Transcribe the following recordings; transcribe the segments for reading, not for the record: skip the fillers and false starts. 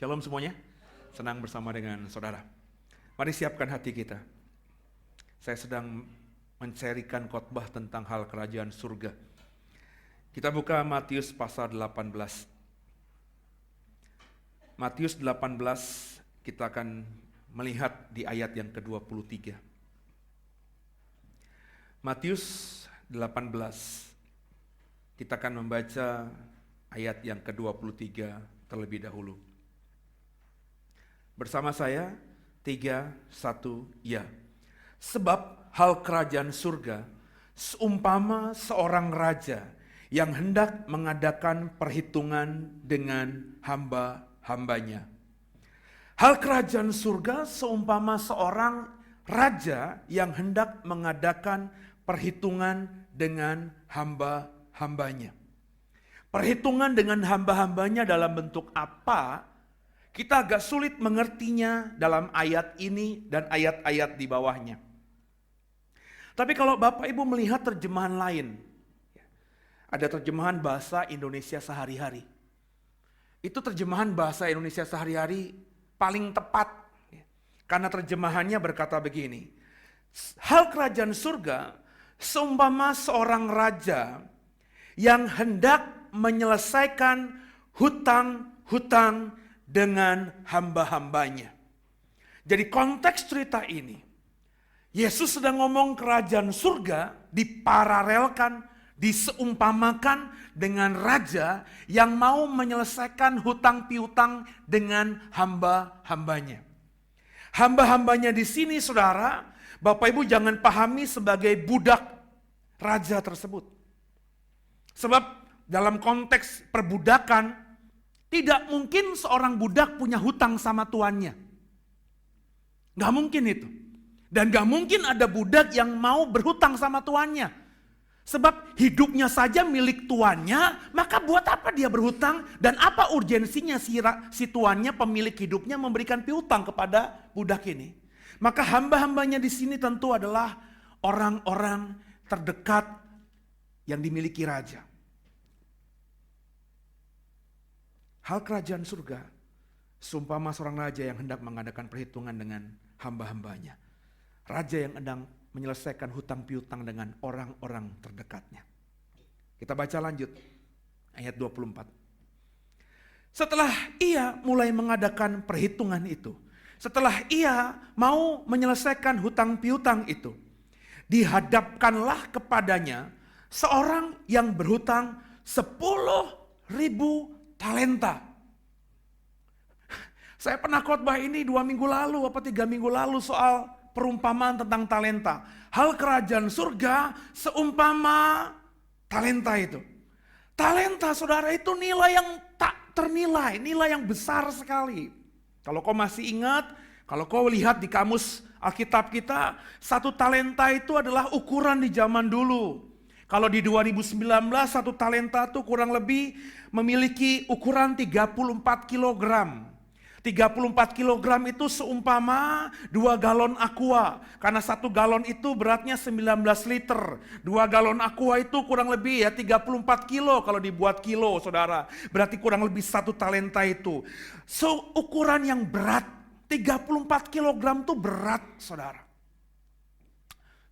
Shalom semuanya, senang bersama dengan saudara. Mari siapkan hati kita. Saya sedang mencerikan khotbah tentang hal kerajaan surga. Kita buka Matius pasal 18. Matius 18 kita akan melihat di ayat yang ke-23. Matius 18, kita akan membaca ayat yang ke-23 terlebih dahulu. Bersama saya, 3, 1, ya. Sebab hal kerajaan surga seumpama seorang raja yang hendak mengadakan perhitungan dengan hamba-hambanya. Hal kerajaan surga seumpama seorang raja yang hendak mengadakan perhitungan dengan hamba-hambanya. Perhitungan dengan hamba-hambanya dalam bentuk apa? Kita agak sulit mengertinya dalam ayat ini dan ayat-ayat di bawahnya. Tapi kalau Bapak Ibu melihat terjemahan lain, ada terjemahan bahasa Indonesia sehari-hari. Itu terjemahan bahasa Indonesia sehari-hari paling tepat. Karena terjemahannya berkata begini, hal kerajaan surga seumpama seorang raja yang hendak menyelesaikan hutang-hutang dengan hamba-hambanya. Jadi konteks cerita ini, Yesus sedang ngomong kerajaan surga diparalelkan, diseumpamakan dengan raja yang mau menyelesaikan hutang piutang dengan hamba-hambanya. Hamba-hambanya di sini saudara, Bapak Ibu jangan pahami sebagai budak raja tersebut. Sebab dalam konteks perbudakan, tidak mungkin seorang budak punya hutang sama tuannya. Gak mungkin itu. Dan gak mungkin ada budak yang mau berhutang sama tuannya. Sebab hidupnya saja milik tuannya, maka buat apa dia berhutang? Dan apa urgensinya si tuannya, pemilik hidupnya memberikan piutang kepada budak ini? Maka hamba-hambanya di sini tentu adalah orang-orang terdekat yang dimiliki raja. Hal kerajaan surga, seumpama seorang raja yang hendak mengadakan perhitungan dengan hamba-hambanya. Raja yang sedang menyelesaikan hutang piutang dengan orang-orang terdekatnya. Kita baca lanjut, ayat 24. Setelah ia mulai mengadakan perhitungan itu, setelah ia mau menyelesaikan hutang piutang itu, dihadapkanlah kepadanya seorang yang berhutang 10.000 talenta. Saya pernah khotbah ini 2 minggu lalu, 3 minggu lalu soal perumpamaan tentang talenta. Hal kerajaan surga seumpama talenta itu. Talenta saudara itu nilai yang tak ternilai, nilai yang besar sekali. Kalau kau masih ingat, kalau kau lihat di kamus Alkitab kita, 1 talenta itu adalah ukuran di zaman dulu. Kalau di 2019 1 talenta itu kurang lebih memiliki ukuran 34 kilogram. 34 kilogram itu seumpama 2 galon aqua. Karena 1 galon itu beratnya 19 liter. 2 galon aqua itu kurang lebih 34 kilo kalau dibuat kilo saudara. Berarti kurang lebih 1 talenta itu. So ukuran yang berat. 34 kilogram itu berat saudara.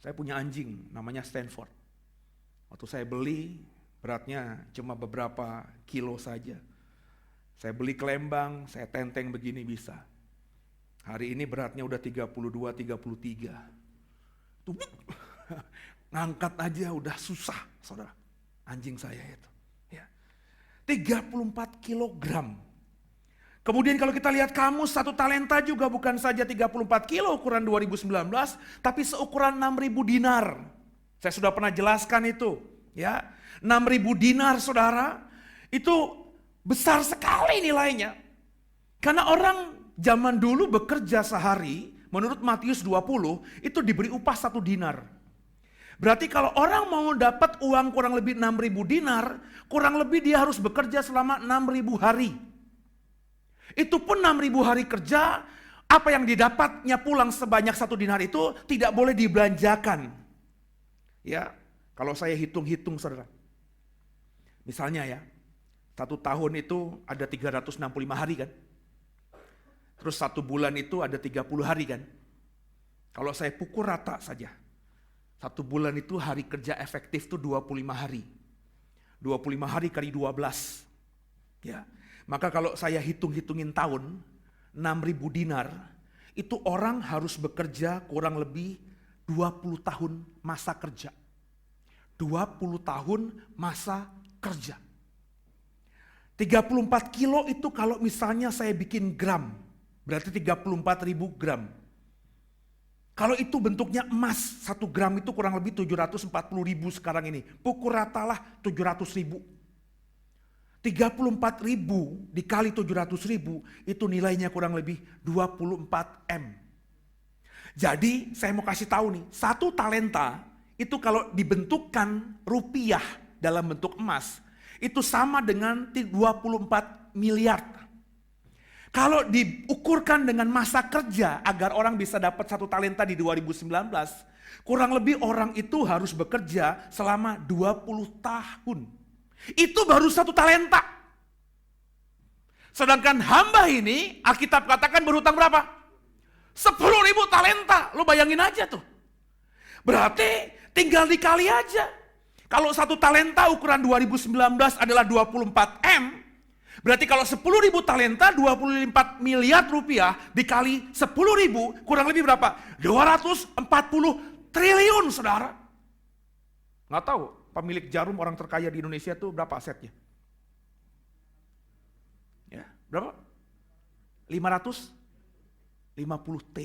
Saya punya anjing namanya Stanford. Waktu saya beli beratnya cuma beberapa kilo saja. Saya beli ke Lembang, saya tenteng begini bisa. Hari ini beratnya udah 32, 33. Tuh, ngangkat aja udah susah saudara. Anjing saya itu. Ya. 34 kilogram. Kemudian kalau kita lihat kamus 1 talenta juga bukan saja 34 kilo ukuran 2019. Tapi seukuran 6.000 dinar. Saya sudah pernah jelaskan itu, ya. 6.000 dinar saudara, itu besar sekali nilainya. Karena orang zaman dulu bekerja sehari, menurut Matius 20, itu diberi upah 1 dinar. Berarti kalau orang mau dapat uang kurang lebih 6.000 dinar, kurang lebih dia harus bekerja selama 6.000 hari. Itu pun 6.000 hari kerja, apa yang didapatnya pulang sebanyak 1 dinar itu tidak boleh dibelanjakan. Ya, kalau saya hitung-hitung saudara. Misalnya ya, 1 tahun itu ada 365 hari kan. Terus 1 bulan itu ada 30 hari kan. Kalau saya pukul rata saja, 1 bulan itu hari kerja efektif itu 25 hari. 25 hari kali 12. Ya. Maka kalau saya hitung-hitungin tahun, 6.000 dinar, itu orang harus bekerja kurang lebih 20 tahun masa kerja. 20 tahun masa kerja. 34 kilo itu kalau misalnya saya bikin gram, berarti 34.000 gram. Kalau itu bentuknya emas, 1 gram itu kurang lebih 740.000 sekarang ini. Pukul ratalah 700.000. 34.000 dikali 700.000 itu nilainya kurang lebih 24 M. Jadi saya mau kasih tahu nih, 1 talenta itu kalau dibentukkan rupiah dalam bentuk emas, itu sama dengan 24 miliar. Kalau diukurkan dengan masa kerja agar orang bisa dapat 1 talenta di 2019, kurang lebih orang itu harus bekerja selama 20 tahun. Itu baru 1 talenta. Sedangkan hamba ini, Alkitab katakan berhutang berapa? 10.000 talenta. Lo bayangin aja tuh. Berarti tinggal dikali aja. Kalau 1 talenta ukuran 2019 adalah 24 M, berarti kalau 10.000 talenta 24 miliar rupiah dikali 10.000 kurang lebih berapa? 240 triliun, saudara. Nggak tahu pemilik Jarum orang terkaya di Indonesia itu berapa asetnya? Ya, berapa? 550 T.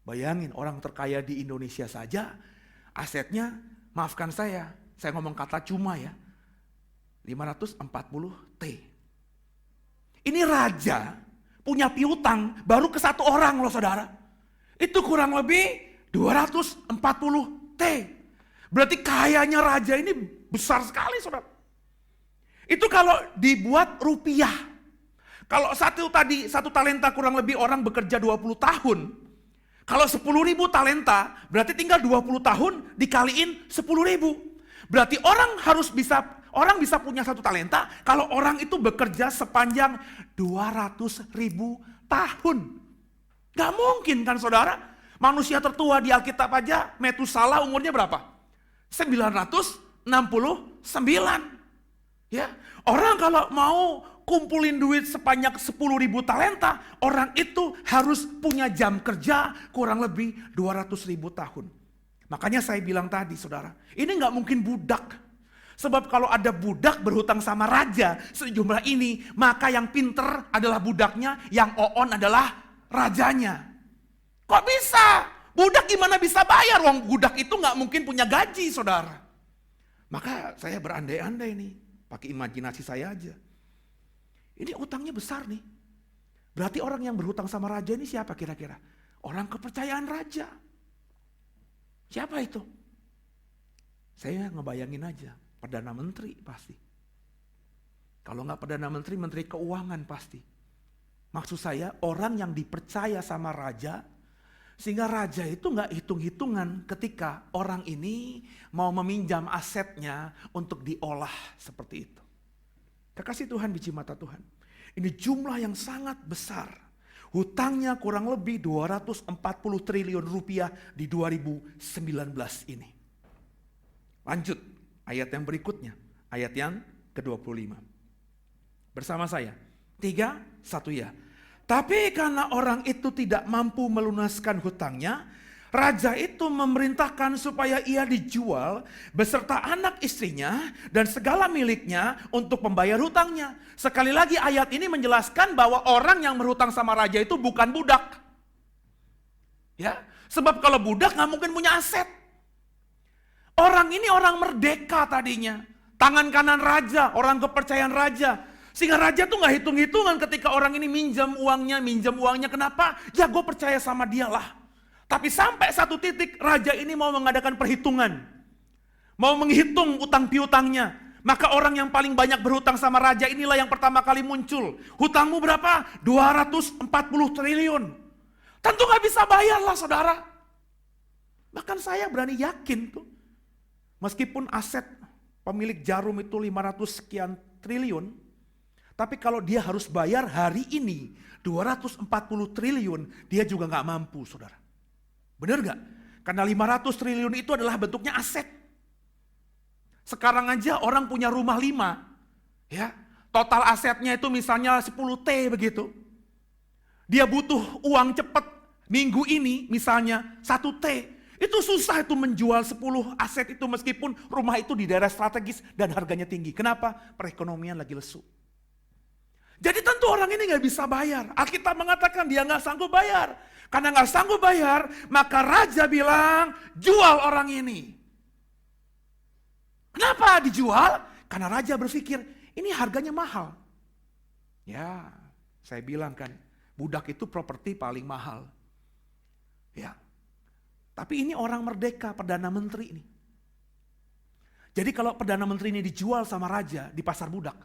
Bayangin orang terkaya di Indonesia saja asetnya, maafkan saya ngomong kata cuma ya, 540 T. Ini raja punya piutang baru ke 1 orang loh saudara. Itu kurang lebih 240 T. Berarti kayanya raja ini besar sekali saudara. Itu kalau dibuat rupiah. Kalau 1 talenta kurang lebih orang bekerja 20 tahun. Kalau 10.000 talenta berarti tinggal 20 tahun dikaliin 10.000. Berarti orang bisa punya 1 talenta kalau orang itu bekerja sepanjang 200.000 tahun. Gak mungkin kan saudara? Manusia tertua di Alkitab aja, Metusalah umurnya berapa? 969. Ya, orang kalau mau kumpulin duit sebanyak 10.000 talenta, orang itu harus punya jam kerja kurang lebih 200.000 tahun. Makanya saya bilang tadi saudara, ini gak mungkin budak. Sebab kalau ada budak berhutang sama raja sejumlah ini, maka yang pinter adalah budaknya, yang oon adalah rajanya. Kok bisa? Budak gimana bisa bayar? Wong budak itu gak mungkin punya gaji saudara. Maka saya berandai-andai nih, pakai imajinasi saya aja. Ini utangnya besar nih. Berarti orang yang berhutang sama raja ini siapa kira-kira? Orang kepercayaan raja. Siapa itu? Saya ngebayangin aja, Perdana Menteri pasti. Kalau nggak Perdana Menteri, Menteri Keuangan pasti. Maksud saya orang yang dipercaya sama raja, sehingga raja itu nggak hitung-hitungan ketika orang ini mau meminjam asetnya untuk diolah seperti itu. Kekasih Tuhan, biji mata Tuhan. Ini jumlah yang sangat besar. Hutangnya kurang lebih 240 triliun rupiah di 2019 ini. Lanjut, ayat yang berikutnya. Ayat yang ke-25. Bersama saya. 3, 1 ya. Tapi karena orang itu tidak mampu melunaskan hutangnya, raja itu memerintahkan supaya ia dijual beserta anak istrinya dan segala miliknya untuk membayar hutangnya. Sekali lagi ayat ini menjelaskan bahwa orang yang berhutang sama raja itu bukan budak. Ya, sebab kalau budak nggak mungkin punya aset. Orang ini orang merdeka tadinya, tangan kanan raja, orang kepercayaan raja. Sehingga raja tuh nggak hitung-hitungan ketika orang ini minjam uangnya. Kenapa? Ya gue percaya sama dia lah. Tapi sampai satu titik raja ini mau mengadakan perhitungan. Mau menghitung utang piutangnya. Maka orang yang paling banyak berhutang sama raja inilah yang pertama kali muncul. Hutangmu berapa? 240 triliun. Tentu gak bisa bayar lah saudara. Bahkan saya berani yakin tuh. Meskipun aset pemilik Jarum itu 500 sekian triliun. Tapi kalau dia harus bayar hari ini 240 triliun, dia juga nggak mampu, saudara. Benar nggak? Karena 500 triliun itu adalah bentuknya aset. Sekarang aja orang punya rumah 5, ya. Total asetnya itu misalnya 10 T begitu. Dia butuh uang cepat minggu ini misalnya 1 T. Itu susah itu menjual 10 aset itu meskipun rumah itu di daerah strategis dan harganya tinggi. Kenapa? Perekonomian lagi lesu. Jadi tentu orang ini gak bisa bayar. Alkitab mengatakan dia gak sanggup bayar. Karena gak sanggup bayar, maka raja bilang jual orang ini. Kenapa dijual? Karena raja berpikir ini harganya mahal. Ya, saya bilang kan, budak itu properti paling mahal. Ya. Tapi ini orang merdeka, Perdana Menteri ini. Jadi kalau Perdana Menteri ini dijual sama raja di pasar budak,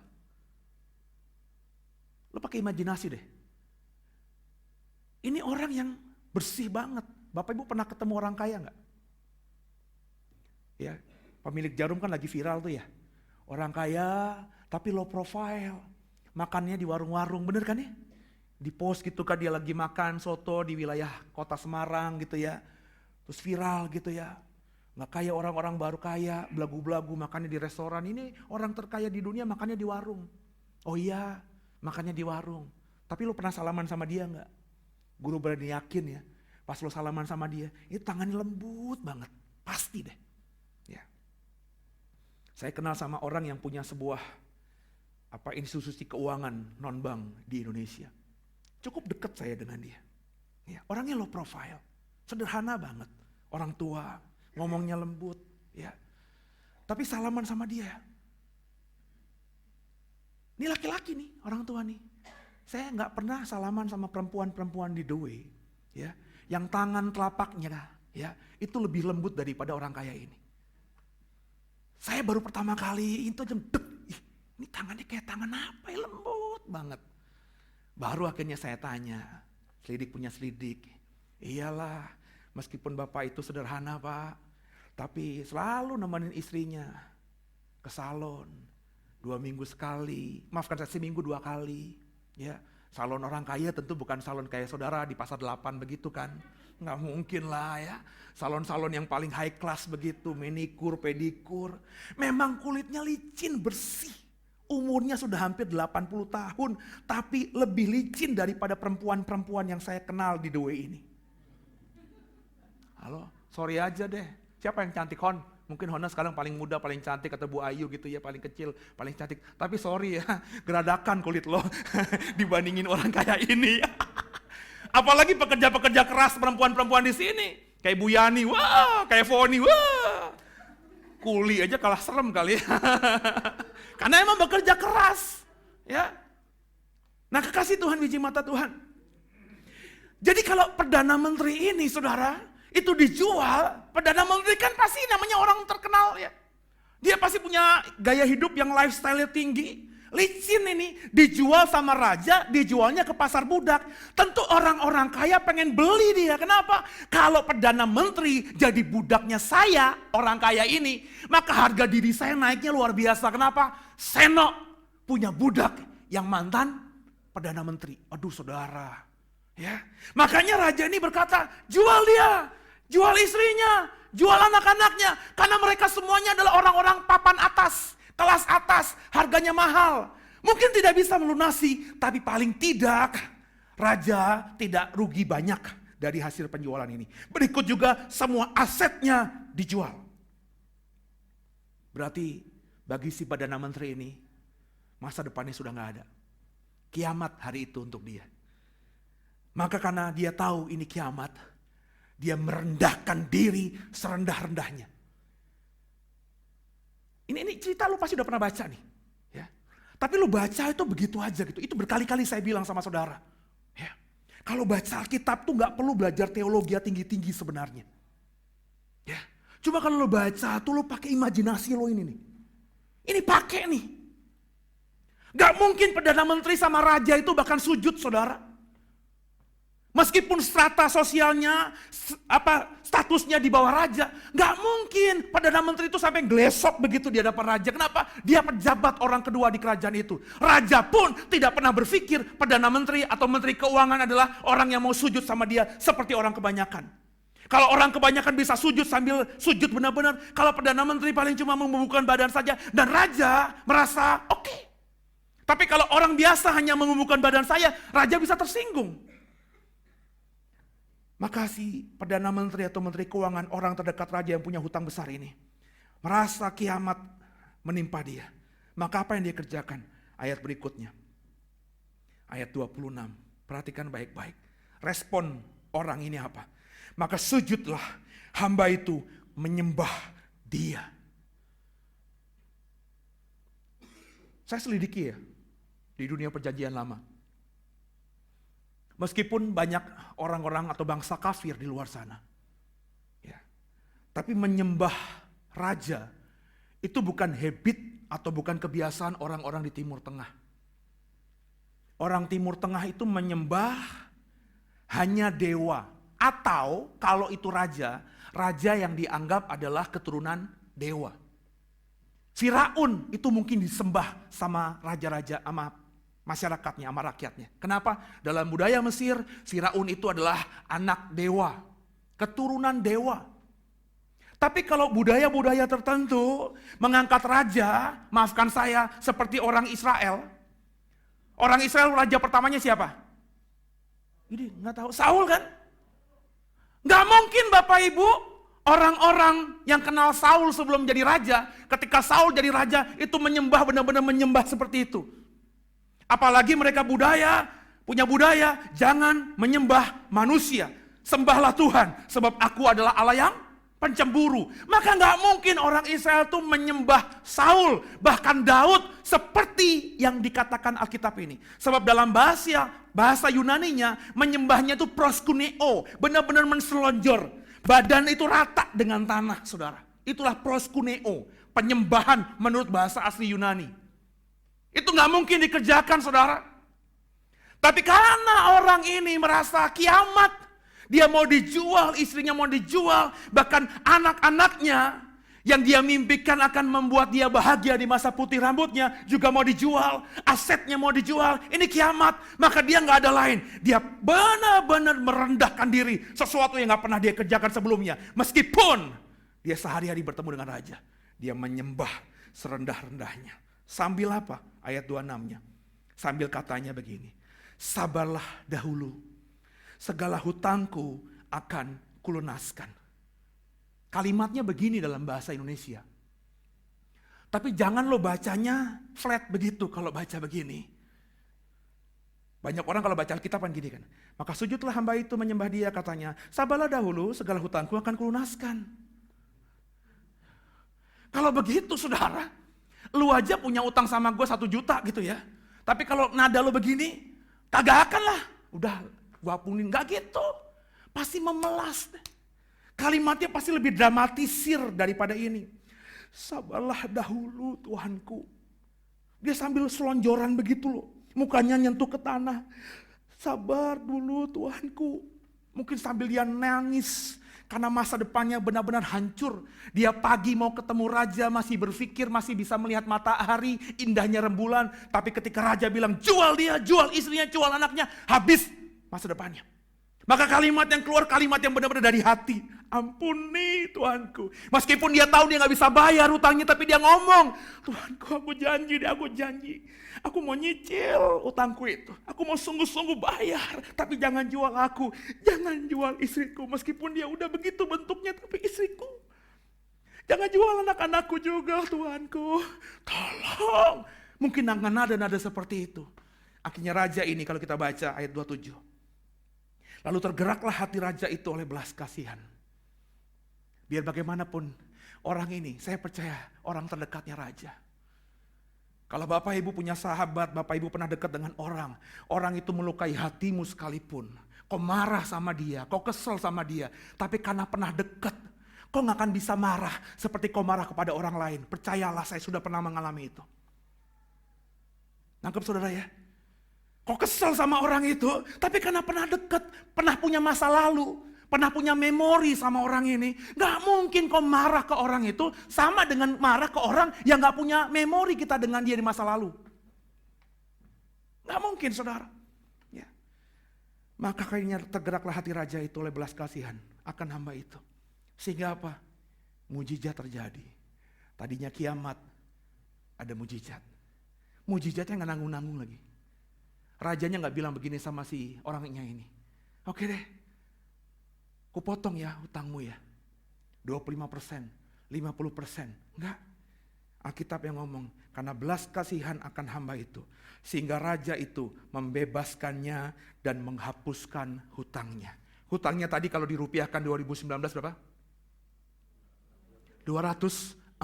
lo pakai imajinasi deh. Ini orang yang bersih banget. Bapak Ibu pernah ketemu orang kaya nggak? Ya, pemilik Jarum kan lagi viral tuh ya. Orang kaya tapi low profile. Makannya di warung-warung, bener kan ya? Di post gitu kan dia lagi makan soto di wilayah kota Semarang gitu ya. Terus viral gitu ya. Nggak kayak orang-orang baru kaya, belagu-belagu makannya di restoran. Ini orang terkaya di dunia makannya di warung. Oh iya, makannya di warung. Tapi lo pernah salaman sama dia nggak? Guru berani yakin ya, pas lo salaman sama dia, itu tangannya lembut banget. Pasti deh. Ya. Saya kenal sama orang yang punya sebuah institusi keuangan non-bank di Indonesia. Cukup dekat saya dengan dia. Ya, orangnya low profile, sederhana banget. Orang tua, ngomongnya lembut, ya. Tapi salaman sama dia. Ini laki-laki nih, orang tua nih. Saya nggak pernah salaman sama perempuan-perempuan di The Way, ya. Yang tangan telapaknya, ya, itu lebih lembut daripada orang kaya ini. Saya baru pertama kali itu aja, ini tangannya kayak tangan apa ya, lembut banget. Baru akhirnya saya tanya, selidik punya selidik. Iyalah, meskipun bapak itu sederhana pak, tapi selalu nemenin istrinya ke salon 2 minggu sekali, maafkan saya, seminggu 2 kali. Ya, salon orang kaya tentu bukan salon kayak saudara di pasar 8 begitu kan, nggak mungkin lah ya. Salon-salon yang paling high class begitu, manikur, pedikur, memang kulitnya licin bersih. Umurnya sudah hampir 80 tahun, tapi lebih licin daripada perempuan-perempuan yang saya kenal di The Way ini. Halo, sorry aja deh. Siapa yang cantik, Hon? Mungkin Hona sekarang paling muda, paling cantik, atau Bu Ayu gitu ya, paling kecil, paling cantik. Tapi sorry ya, geradakan kulit lo dibandingin orang kaya ini. Apalagi pekerja-pekerja keras perempuan-perempuan di sini. Kayak Bu Yani, wah, kayak Foni, wah. Kuli aja kalah serem kali ya. Karena emang bekerja keras. Ya. Nah, kekasih Tuhan, biji mata Tuhan. Jadi kalau Perdana Menteri ini, saudara, itu dijual, Perdana Menteri kan pasti namanya orang terkenal ya. Dia pasti punya gaya hidup yang lifestyle-nya tinggi. Licin ini, dijual sama raja, dijualnya ke pasar budak. Tentu orang-orang kaya pengen beli dia. Kenapa? Kalau Perdana Menteri jadi budaknya saya, orang kaya ini, maka harga diri saya naiknya luar biasa. Kenapa? Seno punya budak yang mantan Perdana Menteri. Aduh saudara. Ya, makanya raja ini berkata, jual dia, jual istrinya, jual anak-anaknya, karena mereka semuanya adalah orang-orang papan atas, kelas atas, harganya mahal. Mungkin tidak bisa melunasi, tapi paling tidak raja tidak rugi banyak dari hasil penjualan ini. Berikut juga semua asetnya dijual. Berarti bagi si Perdana Menteri ini, masa depannya sudah gak ada. Kiamat hari itu untuk dia. Maka karena dia tahu ini kiamat, dia merendahkan diri serendah-rendahnya. Ini cerita lu pasti udah pernah baca nih. Ya. Tapi lu baca itu begitu aja gitu. Itu berkali-kali saya bilang sama saudara. Ya. Kalau baca Alkitab tuh gak perlu belajar teologi tinggi-tinggi sebenarnya. Ya. Cuma kalau lu baca tuh lu pakai imajinasi lo ini nih. Ini pakai nih. Gak mungkin Perdana Menteri sama Raja itu bahkan sujud saudara. Meskipun strata sosialnya, statusnya di bawah raja, nggak mungkin Perdana Menteri itu sampai glesok begitu di hadapan raja. Kenapa? Dia pejabat orang kedua di kerajaan itu. Raja pun tidak pernah berpikir Perdana Menteri atau Menteri Keuangan adalah orang yang mau sujud sama dia seperti orang kebanyakan. Kalau orang kebanyakan bisa sujud sambil sujud benar-benar, kalau Perdana Menteri paling cuma membungkukkan badan saja dan raja merasa oke. Tapi kalau orang biasa hanya membungkukkan badan saya, raja bisa tersinggung. Maka si Perdana Menteri atau Menteri Keuangan, orang terdekat raja yang punya hutang besar ini, merasa kiamat menimpa dia. Maka apa yang dia kerjakan? Ayat berikutnya. Ayat 26. Perhatikan baik-baik. Respon orang ini apa? Maka sujudlah hamba itu menyembah dia. Saya selidiki ya, di dunia perjanjian lama. Meskipun banyak orang-orang atau bangsa kafir di luar sana. Ya. Tapi menyembah raja itu bukan habit atau bukan kebiasaan orang-orang di Timur Tengah. Orang Timur Tengah itu menyembah hanya dewa. Atau kalau itu raja, raja yang dianggap adalah keturunan dewa. Firaun itu mungkin disembah sama raja-raja, sama masyarakatnya, sama rakyatnya. Kenapa? Dalam budaya Mesir, Firaun itu adalah anak dewa, keturunan dewa. Tapi kalau budaya-budaya tertentu mengangkat raja, maafkan saya, seperti orang Israel. Orang Israel raja pertamanya siapa? Ini nggak tahu, Saul kan? Nggak mungkin Bapak Ibu, orang-orang yang kenal Saul sebelum jadi raja, ketika Saul jadi raja itu menyembah, benar-benar menyembah seperti itu. Apalagi mereka punya budaya, jangan menyembah manusia. Sembahlah Tuhan, sebab aku adalah Allah yang pencemburu. Maka nggak mungkin orang Israel itu menyembah Saul, bahkan Daud, seperti yang dikatakan Alkitab ini. Sebab dalam bahasa Yunaninya, menyembahnya itu proskuneo, benar-benar menselonjor. Badan itu rata dengan tanah, saudara. Itulah proskuneo, penyembahan menurut bahasa asli Yunani. Itu nggak mungkin dikerjakan, saudara. Tapi karena orang ini merasa kiamat, dia mau dijual, istrinya mau dijual, bahkan anak-anaknya yang dia mimpikan akan membuat dia bahagia di masa putih rambutnya juga mau dijual, asetnya mau dijual. Ini kiamat, maka dia nggak ada lain. Dia benar-benar merendahkan diri, sesuatu yang nggak pernah dia kerjakan sebelumnya. Meskipun dia sehari-hari bertemu dengan raja, dia menyembah serendah-rendahnya. Sambil apa? Ayat 26-nya. Sambil katanya begini. Sabarlah dahulu. Segala hutangku akan kulunaskan. Kalimatnya begini dalam bahasa Indonesia. Tapi jangan lo bacanya flat begitu kalau baca begini. Banyak orang kalau baca Alkitab kan gini kan. Maka sujudlah hamba itu menyembah dia, katanya. Sabarlah dahulu, segala hutangku akan kulunaskan. Kalau begitu saudara, lu aja punya utang sama gue 1 juta gitu ya. Tapi kalau nada lu begini, kagak akan lah. Udah gue apunin, gak gitu. Pasti memelas. Kalimatnya pasti lebih dramatisir daripada ini. Sabarlah dahulu Tuhanku. Dia sambil selonjoran begitu loh. Mukanya nyentuh ke tanah. Sabar dulu Tuhanku. Mungkin sambil dia nangis. Karena masa depannya benar-benar hancur. Dia pagi mau ketemu raja, masih berpikir, masih bisa melihat matahari, indahnya rembulan. Tapi ketika raja bilang, jual dia, jual istrinya, jual anaknya, habis masa depannya. Maka kalimat yang keluar, kalimat yang benar-benar dari hati. Ampuni Tuhanku. Meskipun dia tahu dia gak bisa bayar utangnya, tapi dia ngomong, Tuhanku aku janji. Aku mau nyicil utangku itu. Aku mau sungguh-sungguh bayar. Tapi jangan jual aku. Jangan jual istriku. Meskipun dia udah begitu bentuknya, tapi istriku. Jangan jual anak-anakku juga Tuhanku. Tolong. Mungkin nada-nada seperti itu. Akhirnya raja ini kalau kita baca ayat 27. Lalu tergeraklah hati raja itu oleh belas kasihan. Biar bagaimanapun orang ini, saya percaya orang terdekatnya raja. Kalau Bapak Ibu punya sahabat, Bapak Ibu pernah dekat dengan orang. Orang itu melukai hatimu sekalipun. Kau marah sama dia, kau kesel sama dia. Tapi karena pernah dekat, kau gak akan bisa marah seperti kau marah kepada orang lain. Percayalah, saya sudah pernah mengalami itu. Nangkep saudara ya? Kok kesel sama orang itu? Tapi karena pernah dekat, pernah punya masa lalu, pernah punya memori sama orang ini. Gak mungkin kau marah ke orang itu sama dengan marah ke orang yang gak punya memori kita dengan dia di masa lalu. Gak mungkin, saudara. Ya. Maka kayaknya tergeraklah hati raja itu oleh belas kasihan akan hamba itu. Sehingga apa? Mujizat terjadi. Tadinya kiamat, ada mujizat. Mujizatnya gak nanggung-nanggung lagi. Rajanya gak bilang begini sama si orangnya ini. Oke deh, kupotong ya hutangmu ya. 25%, 50%. Enggak. Alkitab yang ngomong, karena belas kasihan akan hamba itu. Sehingga raja itu membebaskannya dan menghapuskan hutangnya. Hutangnya tadi kalau dirupiahkan 2019 berapa? 240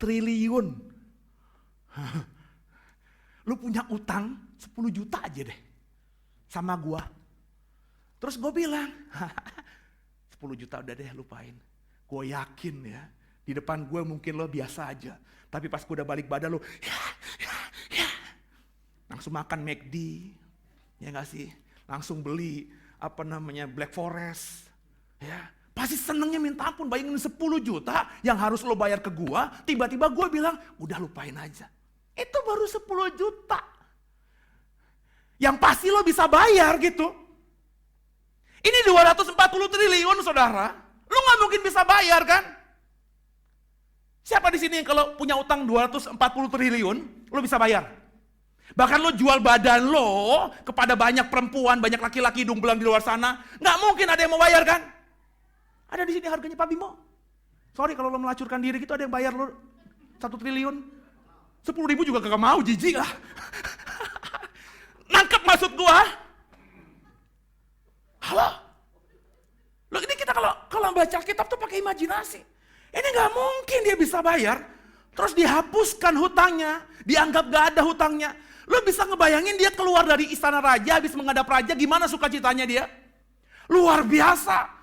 triliun. Lu punya utang 10 juta aja deh sama gua. Terus gue bilang, 10 juta udah deh lupain. Gue yakin ya, di depan gue mungkin lo biasa aja. Tapi pas gue udah balik badan lo, ya. Langsung makan McD, ya gak sih? Langsung beli Black Forest, ya. Pasti senengnya minta ampun, bayangin 10 juta yang harus lo bayar ke gue. Tiba-tiba gue bilang, udah lupain aja. Itu baru 10 juta. Yang pasti lo bisa bayar gitu. Ini 240 triliun saudara. Lo gak mungkin bisa bayar kan? Siapa di sini yang kalau punya utang 240 triliun, lo bisa bayar? Bahkan lo jual badan lo kepada banyak perempuan, banyak laki-laki hidung belang di luar sana. Gak mungkin ada yang mau bayar kan? Ada di sini harganya Pak Bimo. Sorry kalau lo melacurkan diri gitu, ada yang bayar lo 1 triliun. 10.000 juga kagak mau, jijik lah. Nangkep maksud gua? Halo? Loh ini kita kalau baca kitab tuh pakai imajinasi. Ini gak mungkin dia bisa bayar, terus dihapuskan hutangnya, dianggap gak ada hutangnya. Lo bisa ngebayangin dia keluar dari istana raja, habis menghadap raja, gimana sukacitanya dia? Luar biasa.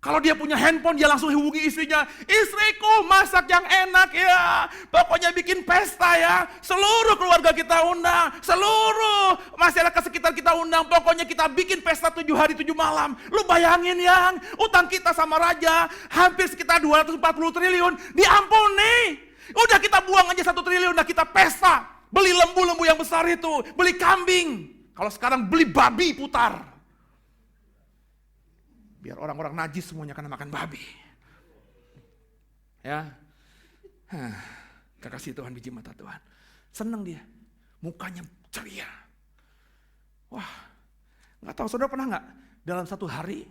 Kalau dia punya handphone, dia langsung hubungi istrinya. Istriku masak yang enak ya. Pokoknya bikin pesta ya. Seluruh keluarga kita undang. Seluruh masyarakat sekitar kita undang. Pokoknya kita bikin pesta 7 hari 7 malam. Lu bayangin yang utang kita sama raja. Hampir sekitar 240 triliun. Diampuni. Udah kita buang aja 1 triliun. Udah kita pesta. Beli lembu-lembu yang besar itu. Beli kambing. Kalau sekarang beli babi putar. Biar orang-orang najis semuanya kena makan babi. Ya. Kekasih Tuhan, biji mata Tuhan. Seneng dia. Mukanya ceria. Wah. Gak tahu saudara pernah gak? Dalam satu hari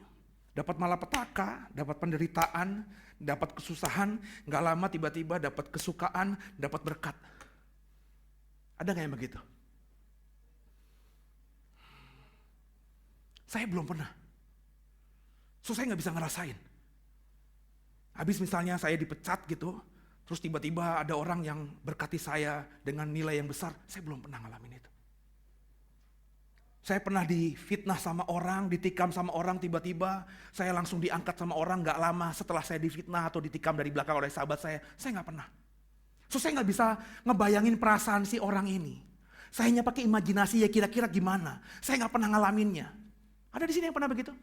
dapat malapetaka, dapat penderitaan, dapat kesusahan. Gak lama tiba-tiba dapat kesukaan, dapat berkat. Ada gak yang begitu? Saya belum pernah. So saya gak bisa ngerasain. Habis misalnya saya dipecat gitu, terus tiba-tiba ada orang yang berkati saya dengan nilai yang besar, saya belum pernah ngalamin itu. Saya pernah difitnah sama orang, ditikam sama orang, tiba-tiba saya langsung diangkat sama orang gak lama setelah saya difitnah atau ditikam dari belakang oleh sahabat saya gak pernah. So saya gak bisa ngebayangin perasaan si orang ini. Saya hanya pakai imajinasi ya kira-kira gimana. Saya gak pernah ngalaminnya. Ada di sini yang pernah begitu?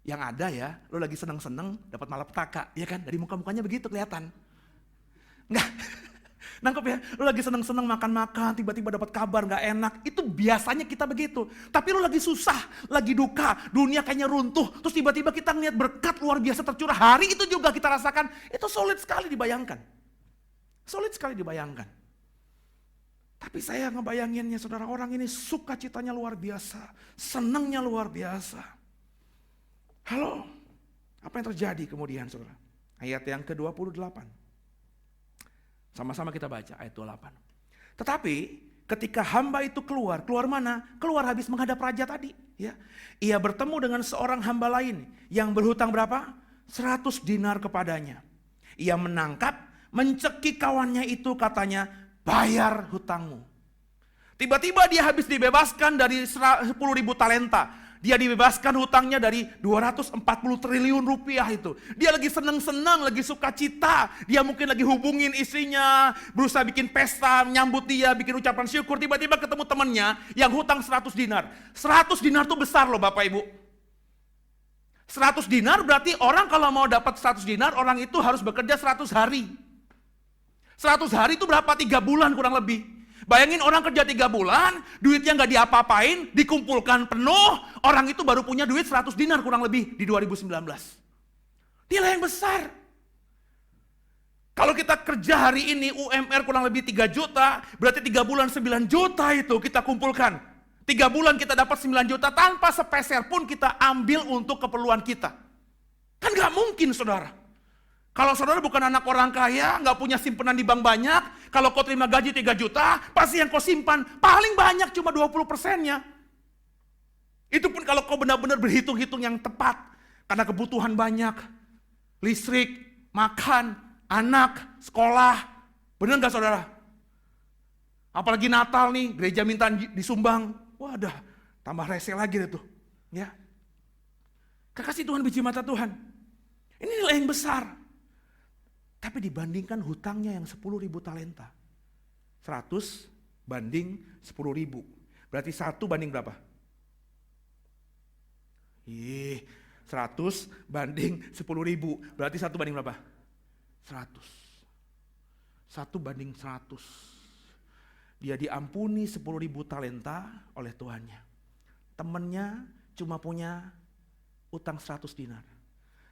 Yang ada ya, lo lagi seneng-seneng dapat malapetaka, ya kan? Dari muka-mukanya begitu kelihatan. Enggak, nangkep ya? Lo lagi seneng-seneng makan-makan, tiba-tiba dapat kabar nggak enak, itu biasanya kita begitu. Tapi lo lagi susah, lagi duka, dunia kayaknya runtuh, terus tiba-tiba kita ngeliat berkat luar biasa tercurah, hari itu juga kita rasakan, itu sulit sekali dibayangkan. Sulit sekali dibayangkan. Tapi saya ngebayanginnya, saudara, orang ini sukacitanya luar biasa, senangnya luar biasa. Halo, apa yang terjadi kemudian saudara? Ayat yang ke-28. Sama-sama kita baca ayat 28. Tetapi ketika hamba itu keluar mana? Keluar habis menghadap raja tadi. Ya. Ia bertemu dengan seorang hamba lain yang berhutang berapa? 100 dinar kepadanya. Ia menangkap, mencekik kawannya itu katanya, bayar hutangmu. Tiba-tiba dia habis dibebaskan dari 10.000 talenta. Dia dibebaskan hutangnya dari 240 triliun rupiah itu. Dia lagi senang-senang, lagi suka cita. Dia mungkin lagi hubungin istrinya, berusaha bikin pesta, nyambut dia, bikin ucapan syukur. Tiba-tiba ketemu temannya yang hutang 100 dinar. 100 dinar tuh besar loh Bapak Ibu. 100 dinar berarti orang kalau mau dapat 100 dinar, orang itu harus bekerja 100 hari. 100 hari itu berapa? 3 bulan kurang lebih. Bayangin orang kerja 3 bulan, duitnya nggak diapa-apain, dikumpulkan penuh, orang itu baru punya duit 100 dinar kurang lebih di 2019. Nilai yang besar. Kalau kita kerja hari ini UMR kurang lebih 3 juta, berarti 3 bulan 9 juta itu kita kumpulkan. 3 bulan kita dapat 9 juta tanpa sepeser pun kita ambil untuk keperluan kita. Kan nggak mungkin saudara. Kalau saudara bukan anak orang kaya, nggak punya simpanan di bank banyak, kalau kau terima gaji 3 juta, pasti yang kau simpan paling banyak cuma 20%-nya. Itu pun kalau kau benar-benar berhitung-hitung yang tepat, karena kebutuhan banyak, listrik, makan, anak, sekolah, benar nggak saudara? Apalagi Natal nih, gereja minta disumbang, wadah, tambah rese lagi deh tuh. Ya. Kekasih Tuhan, biji mata Tuhan, ini nilai yang besar. Tapi dibandingkan hutangnya yang 10.000 talenta. 100 banding 10.000. Berarti 1 banding berapa? 100 banding 10.000. Berarti 1 banding berapa? 100. 1 banding 100. Dia diampuni 10.000 talenta oleh Tuhannya. Temannya cuma punya utang 100 dinar.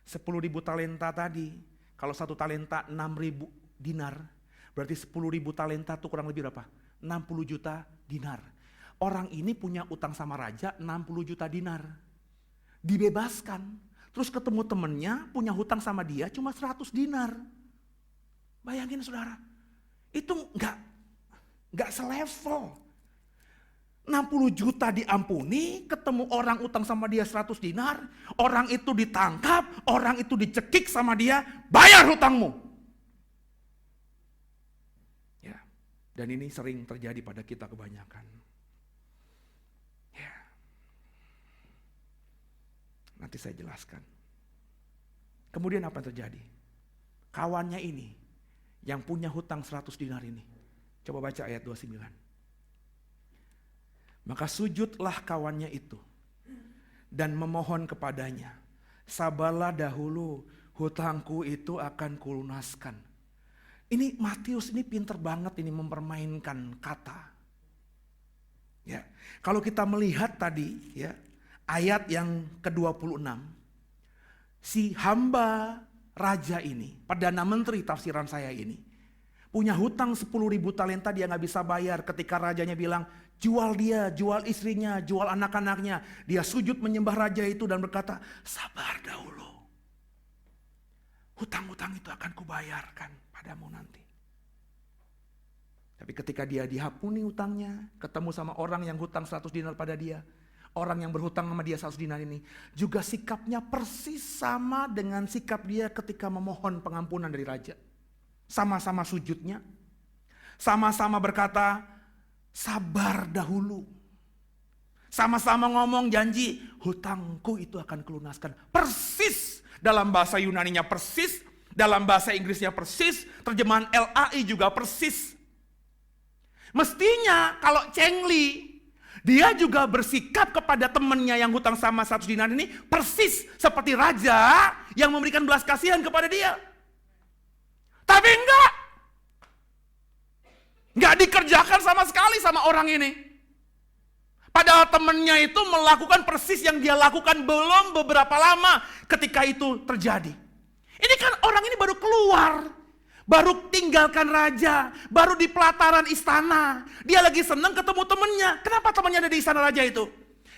10.000 talenta tadi, kalau 1 talenta 6.000 dinar, berarti 10.000 talenta itu kurang lebih berapa? 60 juta dinar. Orang ini punya utang sama raja 60 juta dinar. Dibebaskan, terus ketemu temennya punya hutang sama dia cuma 100 dinar. Bayangin saudara, itu nggak selevel. 60 juta diampuni, ketemu orang utang sama dia 100 dinar, orang itu ditangkap, orang itu dicekik sama dia, bayar hutangmu. Ya, dan ini sering terjadi pada kita kebanyakan. Ya. Nanti saya jelaskan. Kemudian apa yang terjadi? Kawannya ini, yang punya hutang 100 dinar ini. Coba baca ayat 29. Maka sujudlah kawannya itu dan memohon kepadanya, sabarlah dahulu, hutangku itu akan kulunaskan. Ini Matius ini pinter banget ini mempermainkan kata. Ya, kalau kita melihat tadi ya ayat yang ke-26, si hamba raja ini, Perdana Menteri tafsiran saya ini, punya hutang 10.000 talenta dia nggak bisa bayar ketika rajanya bilang, jual dia, jual istrinya, jual anak-anaknya. Dia sujud menyembah raja itu dan berkata, sabar dahulu. Hutang-hutang itu akan kubayarkan padamu nanti. Tapi ketika dia diampuni hutangnya, ketemu sama orang yang hutang 100 dinar pada dia, orang yang berhutang sama dia 100 dinar ini, juga sikapnya persis sama dengan sikap dia ketika memohon pengampunan dari raja. Sama-sama sujudnya, sama-sama berkata, sabar dahulu. Sama-sama ngomong janji, hutangku itu akan kulunaskan. Persis, dalam bahasa Yunaninya persis, dalam bahasa Inggrisnya persis, terjemahan LAI juga persis. Mestinya kalau Cengli, dia juga bersikap kepada temannya yang hutang sama 100 dinar ini persis seperti raja yang memberikan belas kasihan kepada dia. Tapi enggak dikerjakan sama sekali sama orang ini. Padahal temannya itu melakukan persis yang dia lakukan belum beberapa lama ketika itu terjadi. Ini kan orang ini baru keluar, baru tinggalkan raja, baru di pelataran istana. Dia lagi senang ketemu temannya. Kenapa temannya ada di istana raja itu?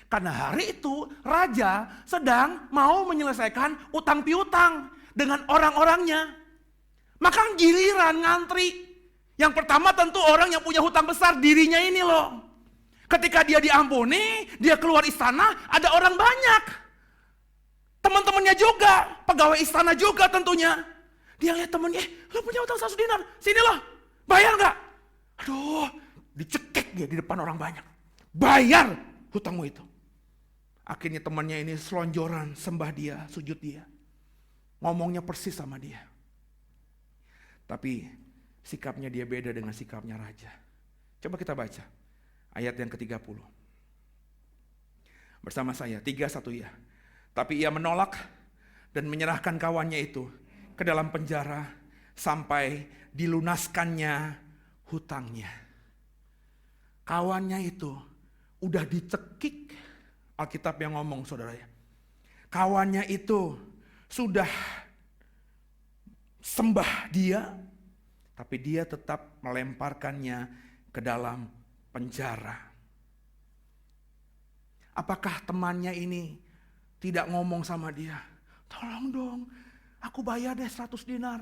Karena hari itu raja sedang mau menyelesaikan utang piutang dengan orang-orangnya. Maka giliran ngantri. Yang pertama tentu orang yang punya hutang besar, dirinya ini loh. Ketika dia diampuni, dia keluar istana, ada orang banyak. Teman-temannya juga, pegawai istana juga tentunya. Dia lihat temennya, lo punya hutang 100 dinar, sini loh, bayar gak? Aduh, dicekik dia di depan orang banyak. Bayar hutangmu itu. Akhirnya temannya ini selonjoran, sembah dia, sujud dia. Ngomongnya persis sama dia. Tapi sikapnya dia beda dengan sikapnya raja. Coba kita baca ayat yang ke-30. Bersama saya, 3-1 ya. Tapi ia menolak dan menyerahkan kawannya itu ke dalam penjara sampai dilunaskannya hutangnya. Kawannya itu udah dicekik, Alkitab yang ngomong saudara ya. Kawannya itu sudah sembah dia, tapi dia tetap melemparkannya ke dalam penjara. Apakah temannya ini tidak ngomong sama dia, tolong dong, aku bayar deh 100 dinar.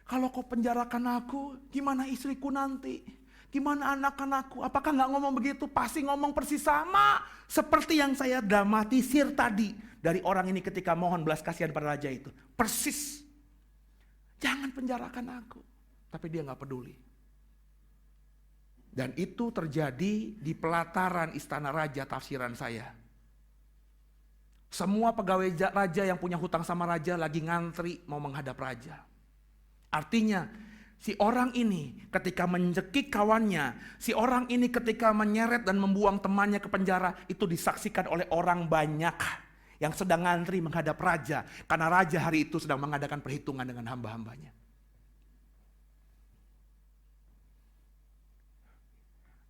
Kalau kau penjarakan aku, gimana istriku nanti? Gimana anak-anakku? Apakah nggak ngomong begitu? Pasti ngomong persis sama seperti yang saya dramatisir tadi dari orang ini ketika mohon belas kasihan pada raja itu. Persis. Jangan penjarakan aku. Tapi dia nggak peduli. Dan itu terjadi di pelataran istana raja tafsiran saya. Semua pegawai raja yang punya hutang sama raja lagi ngantri mau menghadap raja. Artinya si orang ini ketika mencekik kawannya, si orang ini ketika menyeret dan membuang temannya ke penjara, itu disaksikan oleh orang banyak yang sedang ngantri menghadap raja. Karena raja hari itu sedang mengadakan perhitungan dengan hamba-hambanya.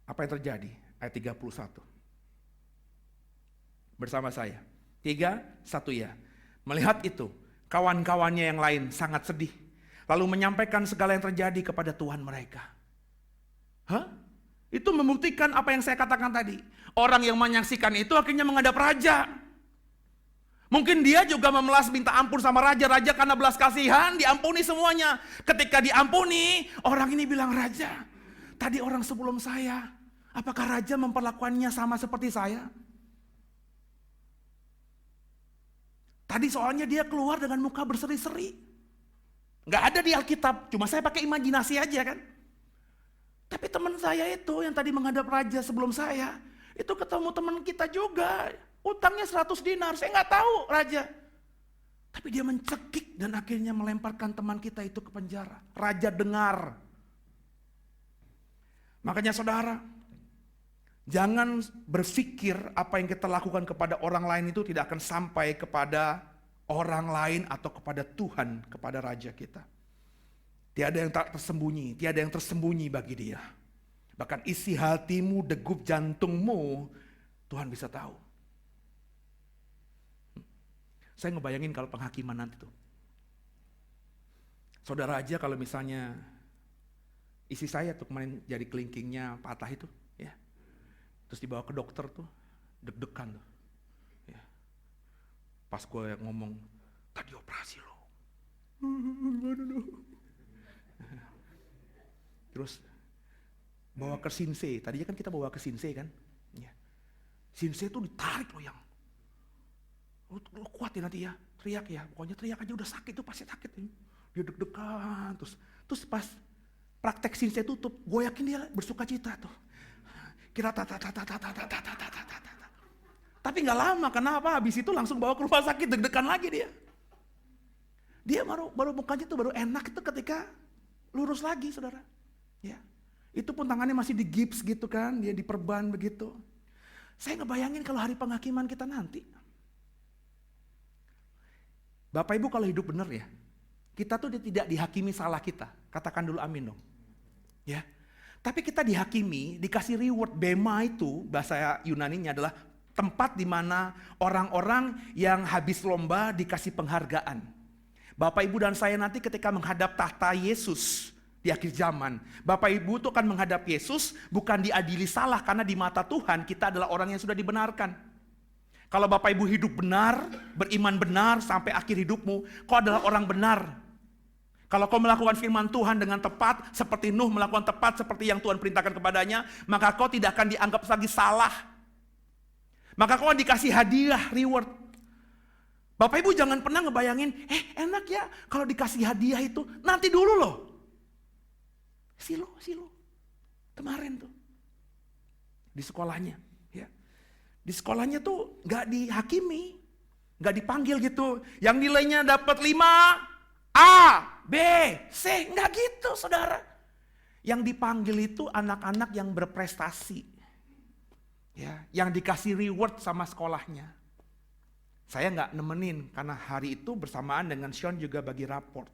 Apa yang terjadi? Ayat 31. Bersama saya. 3-1 ya. Melihat itu, kawan-kawannya yang lain sangat sedih. Lalu menyampaikan segala yang terjadi kepada Tuhan mereka. Itu membuktikan apa yang saya katakan tadi. Orang yang menyaksikan itu akhirnya menghadap raja. Mungkin dia juga memelas minta ampun sama raja. Raja karena belas kasihan diampuni semuanya. Ketika diampuni, orang ini bilang, raja, tadi orang sebelum saya, apakah raja memperlakukannya sama seperti saya? Tadi soalnya dia keluar dengan muka berseri-seri. Nggak ada di Alkitab, cuma saya pakai imajinasi aja kan. Tapi teman saya itu yang tadi menghadap raja sebelum saya, itu ketemu teman kita juga. Utangnya 100 dinar, saya nggak tahu raja. Tapi dia mencekik dan akhirnya melemparkan teman kita itu ke penjara. Raja dengar. Makanya saudara, jangan berpikir apa yang kita lakukan kepada orang lain itu tidak akan sampai kepada orang lain atau kepada Tuhan, kepada Raja kita. Tiada yang tak tersembunyi, tiada yang tersembunyi bagi dia. Bahkan isi hatimu, degup jantungmu, Tuhan bisa tahu. Saya ngebayangin kalau penghakiman nanti tuh. Saudara aja kalau misalnya isi saya tuh kemarin jadi kelingkingnya patah itu, ya. Terus dibawa ke dokter tuh, deg-degan tuh. Pas gue ngomong, tadi operasi loh. Terus bawa ke Sinse, tadinya kan kita bawa ke Sinse kan. Ya. Sinse tuh ditarik loh yang. Lu kuat ya nanti ya, teriak ya. Pokoknya teriak aja udah sakit tuh, pasti sakit. Dia deg-degan, terus pas praktek Sinse tutup, gue yakin dia bersuka cita tuh. Kira Tapi nggak lama, kenapa? Habis itu langsung bawa ke rumah sakit, deg-degan lagi dia. Dia baru mukanya tuh baru enak itu ketika lurus lagi, saudara. Ya, itu pun tangannya masih digips gitu kan, dia diperban begitu. Saya ngebayangin kalau hari penghakiman kita nanti. Bapak Ibu kalau hidup benar ya, kita tuh tidak dihakimi salah kita. Katakan dulu amin dong. Ya, tapi kita dihakimi, dikasih reward. Bema itu bahasa Yunaninya adalah tempat di mana orang-orang yang habis lomba dikasih penghargaan. Bapak Ibu dan saya nanti ketika menghadap tahta Yesus di akhir zaman, Bapak Ibu itu akan menghadap Yesus bukan diadili salah, karena di mata Tuhan kita adalah orang yang sudah dibenarkan. Kalau Bapak Ibu hidup benar, beriman benar sampai akhir hidupmu, kau adalah orang benar. Kalau kau melakukan firman Tuhan dengan tepat, seperti Nuh melakukan tepat seperti yang Tuhan perintahkan kepadanya, maka kau tidak akan dianggap lagi salah. Maka kau dikasih hadiah, reward. Bapak Ibu jangan pernah ngebayangin, enak ya kalau dikasih hadiah itu, nanti dulu loh. Silo. Kemarin tuh. Di sekolahnya. Ya. Di sekolahnya tuh nggak dihakimi, nggak dipanggil gitu. Yang nilainya dapat 5 A, B, C, nggak gitu saudara. Yang dipanggil itu anak-anak yang berprestasi. Ya, yang dikasih reward sama sekolahnya. Saya nggak nemenin karena hari itu bersamaan dengan Sean juga bagi raport.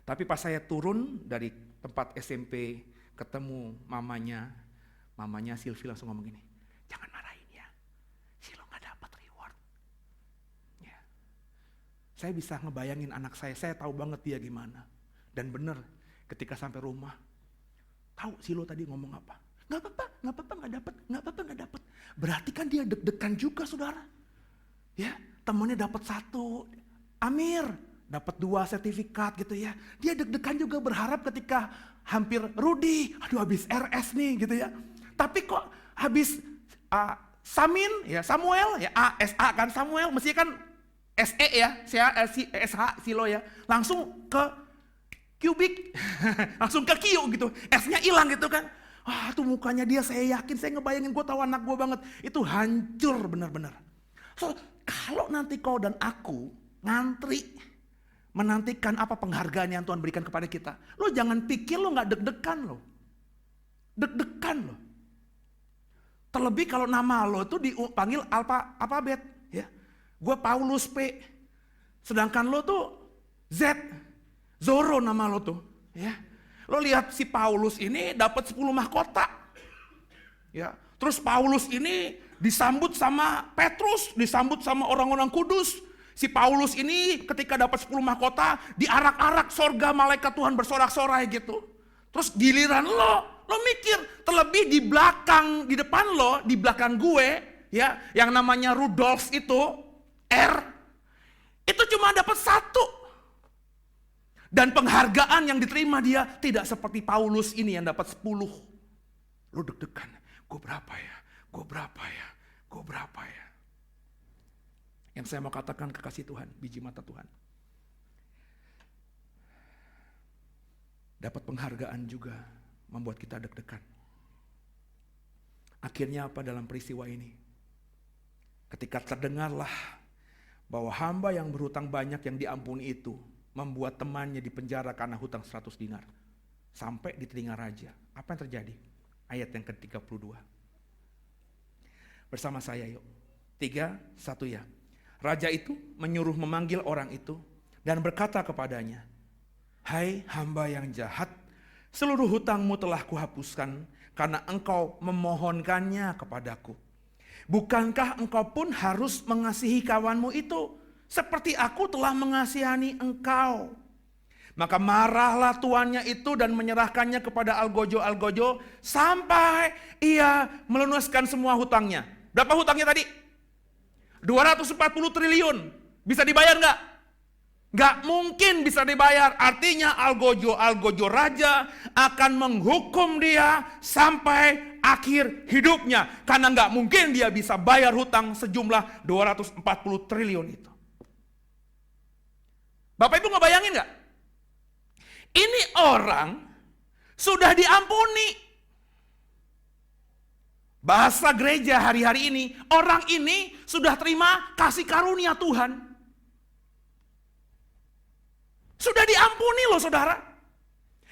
Tapi pas saya turun dari tempat SMP ketemu mamanya Sylvie langsung ngomong gini, jangan marahin ya, Silo nggak dapat reward. Ya. Saya bisa ngebayangin anak saya tahu banget dia gimana. Dan bener, ketika sampai rumah, tahu Silo tadi ngomong apa? Nggak apa-apa nggak dapat. Berarti kan dia deg-degan juga saudara. Ya, temennya dapat 1, Amir dapat 2 sertifikat gitu ya. Dia deg-degan juga berharap ketika hampir Rudi, aduh habis RS nih gitu ya. Tapi kok habis Samin ya Samuel ya SA kan Samuel mesti kan SE ya, SH Silo ya. Langsung ke Kubik, langsung ke Q gitu. S-nya hilang gitu kan. Wah tuh mukanya dia saya yakin, saya ngebayangin gue tahu anak gue banget. Itu hancur benar-benar. So, kalau nanti kau dan aku ngantri menantikan apa penghargaan yang Tuhan berikan kepada kita. Lo jangan pikir lo gak deg-degan lo. Deg-degan lo. Terlebih kalau nama lo itu dipanggil alfabet. Ya. Gue Paulus P. Sedangkan lo tuh Z. Zoro nama lo tuh. Ya. Lo lihat si Paulus ini dapat 10 mahkota. Ya. Terus Paulus ini disambut sama Petrus. Disambut sama orang-orang kudus. Si Paulus ini ketika dapat 10 mahkota, diarak-arak sorga malaikat Tuhan bersorak-sorai gitu. Terus giliran lo mikir, terlebih di belakang, di depan lo, di belakang gue, ya, yang namanya Rudolf itu, R, itu cuma dapat 1. Dan penghargaan yang diterima dia tidak seperti Paulus ini yang dapat 10. Lo deg-degan, gue berapa ya? Yang saya mau katakan kekasih Tuhan, biji mata Tuhan. Dapat penghargaan juga membuat kita deg-degan. Akhirnya apa dalam peristiwa ini? Ketika terdengarlah bahwa hamba yang berhutang banyak yang diampuni itu membuat temannya dipenjara karena hutang 100 dinar. Sampai di telinga raja. Apa yang terjadi? Ayat yang ke-32. Bersama saya yuk. 3, 1 ya. Raja itu menyuruh memanggil orang itu dan berkata kepadanya, hai hamba yang jahat, seluruh hutangmu telah kuhapuskan karena engkau memohonkannya kepadaku. Bukankah engkau pun harus mengasihi kawanmu itu seperti aku telah mengasihani engkau? Maka marahlah tuannya itu dan menyerahkannya kepada algojo sampai ia melunaskan semua hutangnya. Berapa hutangnya tadi? 240 triliun. Bisa dibayar nggak? Nggak mungkin bisa dibayar. Artinya algojo raja akan menghukum dia sampai akhir hidupnya. Karena nggak mungkin dia bisa bayar hutang sejumlah 240 triliun itu. Bapak Ibu ngebayangin nggak? Ini orang sudah diampuni. Bahasa gereja hari-hari ini, orang ini sudah terima kasih karunia Tuhan. Sudah diampuni loh saudara.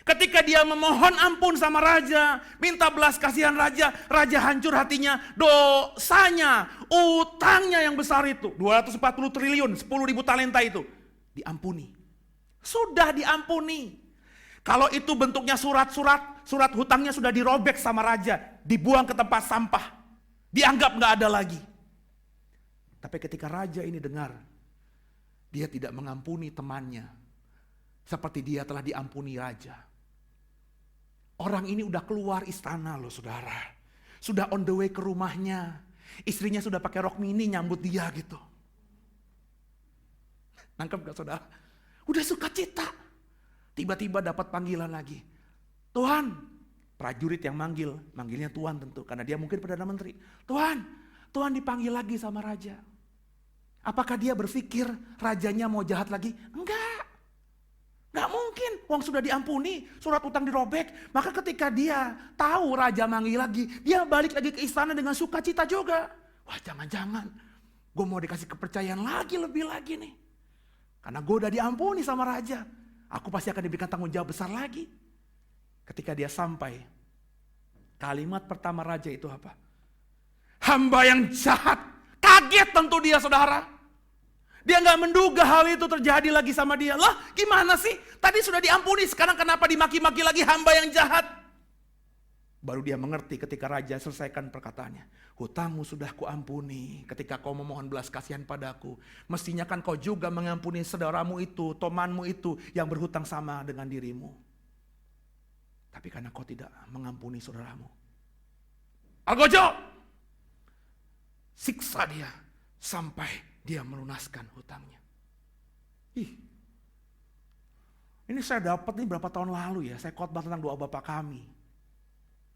Ketika dia memohon ampun sama raja, minta belas kasihan raja, raja hancur hatinya, dosanya, utangnya yang besar itu, 240 triliun, 10.000 talenta itu, diampuni. Sudah diampuni. Kalau itu bentuknya surat hutangnya sudah dirobek sama raja, dibuang ke tempat sampah, dianggap nggak ada lagi. Tapi ketika raja ini dengar, dia tidak mengampuni temannya, seperti dia telah diampuni raja. Orang ini udah keluar istana loh saudara, sudah on the way ke rumahnya, istrinya sudah pakai rok mini nyambut dia gitu. Nangkep gak saudara? Udah sukacita. Tiba-tiba dapat panggilan lagi. Tuhan, prajurit yang manggilnya Tuhan tentu. Karena dia mungkin Perdana Menteri. Tuhan dipanggil lagi sama raja. Apakah dia berpikir rajanya mau jahat lagi? Enggak mungkin. Uang sudah diampuni, surat utang dirobek. Maka ketika dia tahu raja manggil lagi, dia balik lagi ke istana dengan sukacita juga. Wah, jangan-jangan gue mau dikasih kepercayaan lagi, lebih lagi nih. Karena gue udah diampuni sama raja. Aku pasti akan diberikan tanggung jawab besar lagi. Ketika dia sampai, kalimat pertama raja itu apa? Hamba yang jahat. Kaget tentu dia, saudara. Dia gak menduga hal itu terjadi lagi sama dia. Lah, gimana sih? Tadi sudah diampuni, sekarang kenapa dimaki-maki lagi hamba yang jahat? Baru dia mengerti ketika raja selesaikan perkataannya. Hutangmu sudah kuampuni ketika kau memohon belas kasihan padaku. Mestinya kan kau juga mengampuni saudaramu itu, temanmu itu yang berhutang sama dengan dirimu. Tapi karena kau tidak mengampuni saudaramu, Algojo, siksa dia sampai dia melunaskan hutangnya. Ini saya dapat nih berapa tahun lalu ya, saya khotbah tentang doa Bapa Kami.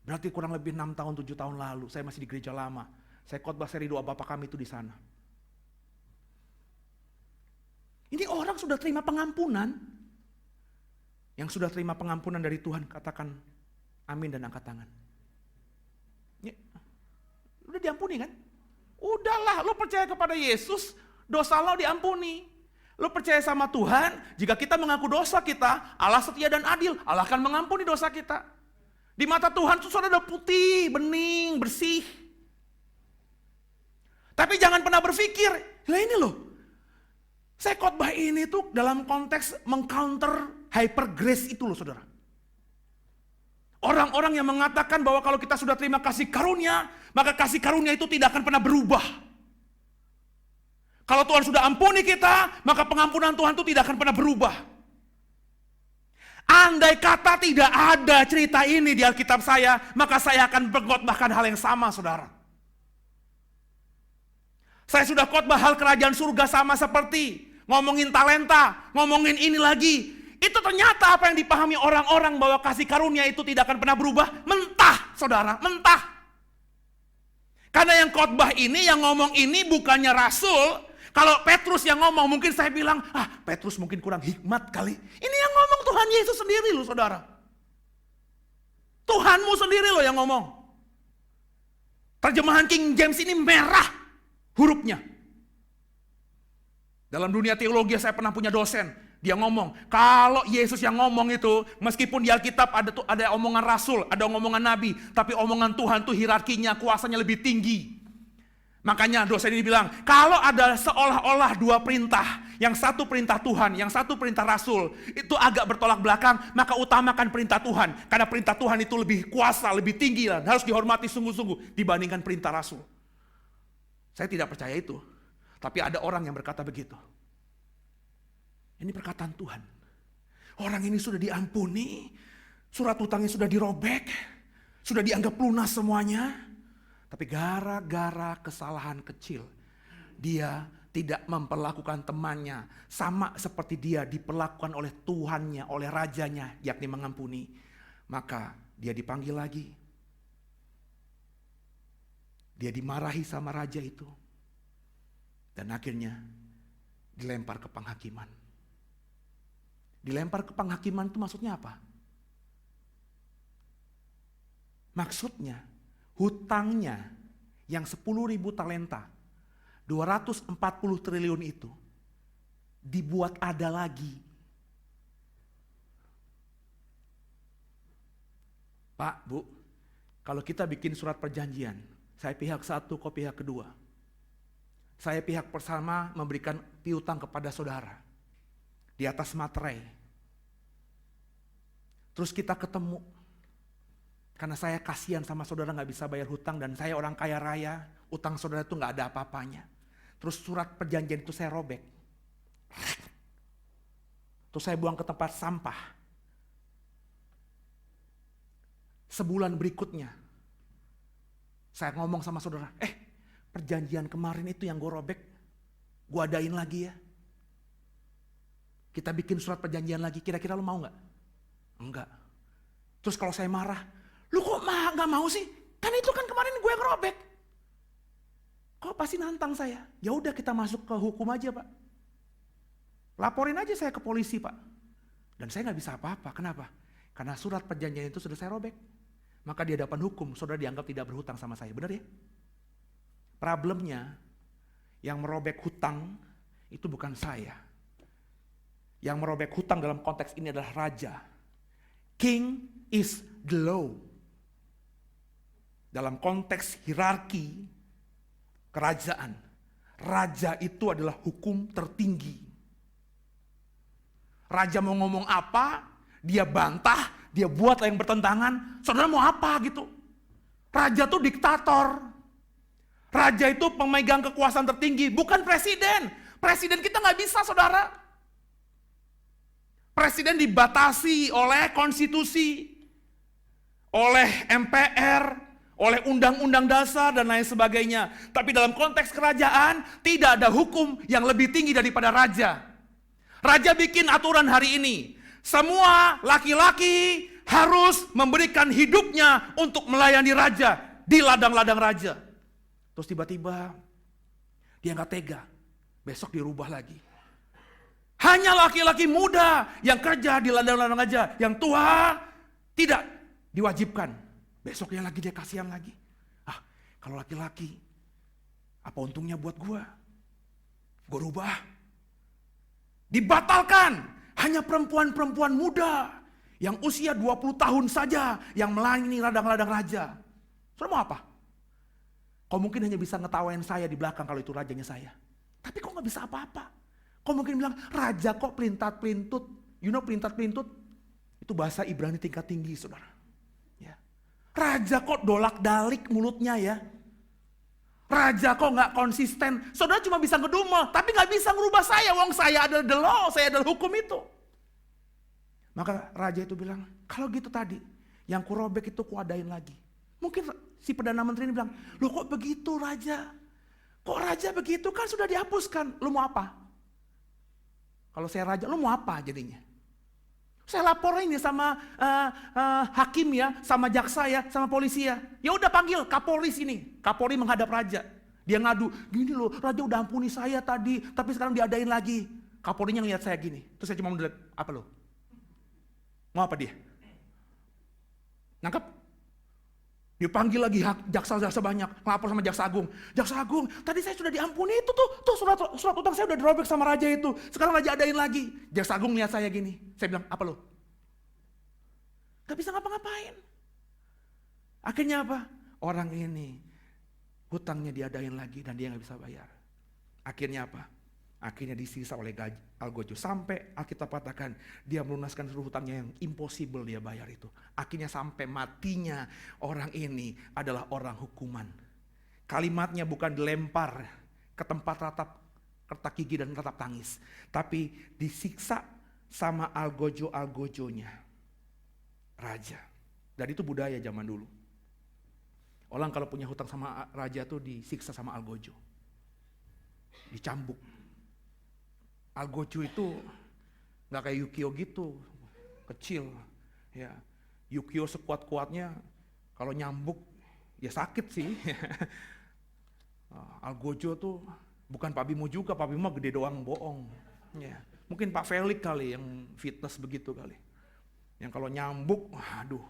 Berarti kurang lebih 6 tahun, 7 tahun lalu, saya masih di gereja lama. Saya khotbah seri doa Bapa Kami itu di sana. Ini orang sudah terima pengampunan. Yang sudah terima pengampunan dari Tuhan, katakan amin dan angkat tangan. Ya, udah diampuni kan? Udahlah, lo percaya kepada Yesus, dosa lo diampuni. Lo percaya sama Tuhan, jika kita mengaku dosa kita, Allah setia dan adil, Allah akan mengampuni dosa kita. Di mata Tuhan itu sudah putih, bening, bersih. Tapi jangan pernah berpikir, lah ini loh, saya khotbah ini tuh dalam konteks mengcounter hyper grace itu loh, saudara. Orang-orang yang mengatakan bahwa kalau kita sudah terima kasih karunia, maka kasih karunia itu tidak akan pernah berubah. Kalau Tuhan sudah ampuni kita, maka pengampunan Tuhan itu tidak akan pernah berubah. Andai kata tidak ada cerita ini di Alkitab saya, maka saya akan berkhotbahkan hal yang sama, saudara. Saya sudah khotbah hal kerajaan surga sama seperti ngomongin talenta, ngomongin ini lagi. Itu ternyata apa yang dipahami orang-orang bahwa kasih karunia itu tidak akan pernah berubah. Mentah, saudara, mentah. Karena yang khotbah ini, yang ngomong ini bukannya rasul. Kalau Petrus yang ngomong, mungkin saya bilang, Petrus mungkin kurang hikmat kali. Ini yang ngomong Tuhan Yesus sendiri loh, saudara. Tuhanmu sendiri loh yang ngomong. Terjemahan King James ini merah hurufnya. Dalam dunia teologi saya pernah punya dosen. Dia ngomong, kalau Yesus yang ngomong itu, meskipun di Alkitab ada omongan rasul, ada omongan nabi, tapi omongan Tuhan tuh hierarkinya, kuasanya lebih tinggi. Makanya dosen ini bilang, kalau ada seolah-olah dua perintah, yang satu perintah Tuhan, yang satu perintah rasul, itu agak bertolak belakang, maka utamakan perintah Tuhan. Karena perintah Tuhan itu lebih kuasa, lebih tinggi, dan harus dihormati sungguh-sungguh dibandingkan perintah rasul. Saya tidak percaya itu, tapi ada orang yang berkata begitu. Ini perkataan Tuhan. Orang ini sudah diampuni, surat hutangnya sudah dirobek, sudah dianggap lunas semuanya. Tapi gara-gara kesalahan kecil, dia tidak memperlakukan temannya sama seperti dia diperlakukan oleh Tuhannya, oleh rajanya, yakni mengampuni. Maka dia dipanggil lagi. Dia dimarahi sama raja itu. Dan akhirnya dilempar ke penghakiman. Dilempar ke penghakiman itu maksudnya apa? Maksudnya hutangnya yang 10.000 talenta, 240 triliun itu dibuat ada lagi. Pak, Bu, kalau kita bikin surat perjanjian, saya pihak satu, kau pihak kedua. Saya pihak pertama memberikan piutang kepada saudara di atas materai. Terus kita ketemu, karena saya kasihan sama saudara gak bisa bayar hutang dan saya orang kaya raya, utang saudara itu gak ada apa-apanya. Terus surat perjanjian itu saya robek. Terus saya buang ke tempat sampah. Sebulan berikutnya, saya ngomong sama saudara, perjanjian kemarin itu yang gue robek, gue adain lagi ya. Kita bikin surat perjanjian lagi, kira-kira lo mau gak? Enggak. Terus kalau saya marah, lu kok gak mau sih? Kan itu kan kemarin gue yang robek. Kok pasti nantang saya? Ya udah kita masuk ke hukum aja, Pak. Laporin aja saya ke polisi, Pak. Dan saya gak bisa apa-apa. Kenapa? Karena surat perjanjian itu sudah saya robek. Maka di hadapan hukum, saudara dianggap tidak berhutang sama saya. Benar ya? Problemnya, yang merobek hutang itu bukan saya. Yang merobek hutang dalam konteks ini adalah raja. King is the law. Dalam konteks hierarki kerajaan, raja itu adalah hukum tertinggi. Raja mau ngomong apa, dia bantah, dia buat yang bertentangan, saudara mau apa gitu. Raja itu diktator. Raja itu pemegang kekuasaan tertinggi, bukan presiden. Presiden kita nggak bisa, saudara. Presiden dibatasi oleh konstitusi, oleh MPR, oleh undang-undang dasar dan lain sebagainya. Tapi dalam konteks kerajaan, tidak ada hukum yang lebih tinggi daripada raja. Raja bikin aturan hari ini. Semua laki-laki harus memberikan hidupnya untuk melayani raja di ladang-ladang raja. Terus tiba-tiba dia nggak tega. Besok dirubah lagi. Hanya laki-laki muda yang kerja di ladang-ladang raja, yang tua tidak diwajibkan. Besoknya lagi dia kasihan lagi. Kalau laki-laki, apa untungnya buat gua? Gua rubah. Dibatalkan. Hanya perempuan-perempuan muda yang usia 20 tahun saja yang melayani ladang-ladang raja. Saudara mau apa? Kau mungkin hanya bisa ngetawain saya di belakang kalau itu rajanya saya. Tapi kok gak bisa apa-apa? Kau mungkin bilang, raja kok pelintat-pelintut. You know pelintat-pelintut? Itu bahasa Ibrani tingkat tinggi, saudara. Raja kok dolak-dalik mulutnya ya. Raja kok gak konsisten. Saudara cuma bisa ngedumel, tapi gak bisa ngerubah saya. Wong saya adalah the law, saya adalah hukum itu. Maka raja itu bilang, kalau gitu tadi, yang kurobek itu kuadain lagi. Mungkin si Perdana Menteri ini bilang, loh kok begitu raja? Kok raja begitu? Kan sudah dihapuskan. Lu mau apa? Kalau saya raja, lu mau apa jadinya? Saya lapor ini sama hakim ya, sama jaksa ya, sama polisi ya. Ya udah panggil Kapolri sini. Kapolri menghadap raja. Dia ngadu, gini loh, raja udah ampuni saya tadi, tapi sekarang diadain lagi. Kapolrinya ngeliat saya gini. Terus saya cuma melihat, apa lo? Mau apa dia? Nangkep? Dipanggil lagi jaksa banyak, ngelapor sama jaksa agung. Jaksa agung, tadi saya sudah diampuni itu tuh surat utang saya udah dirobek sama raja itu. Sekarang raja adain lagi. Jaksa agung lihat saya gini. Saya bilang, apa lo? Gak bisa ngapa-ngapain. Akhirnya apa? Orang ini hutangnya diadain lagi dan dia gak bisa bayar. Akhirnya apa? Akhirnya disisa oleh Algojo. Sampai Alkitab katakan dia melunaskan seluruh hutangnya yang impossible dia bayar itu. Akhirnya sampai matinya orang ini adalah orang hukuman. Kalimatnya bukan dilempar ke tempat retak gigi dan ratap tangis. Tapi disiksa sama Algojo-Algojonya. Raja. Dan itu budaya zaman dulu. Orang kalau punya hutang sama raja tuh disiksa sama Algojo. Dicambuk. Algojo itu nggak kayak Yukio gitu, kecil. Ya, Yukio sekuat-kuatnya kalau nyambuk ya sakit sih. Algojo tuh bukan Pak Bimo juga, Pak Bimo gede doang bohong. Ya, mungkin Pak Felix kali yang fitness begitu kali. Yang kalau nyambuk, aduh,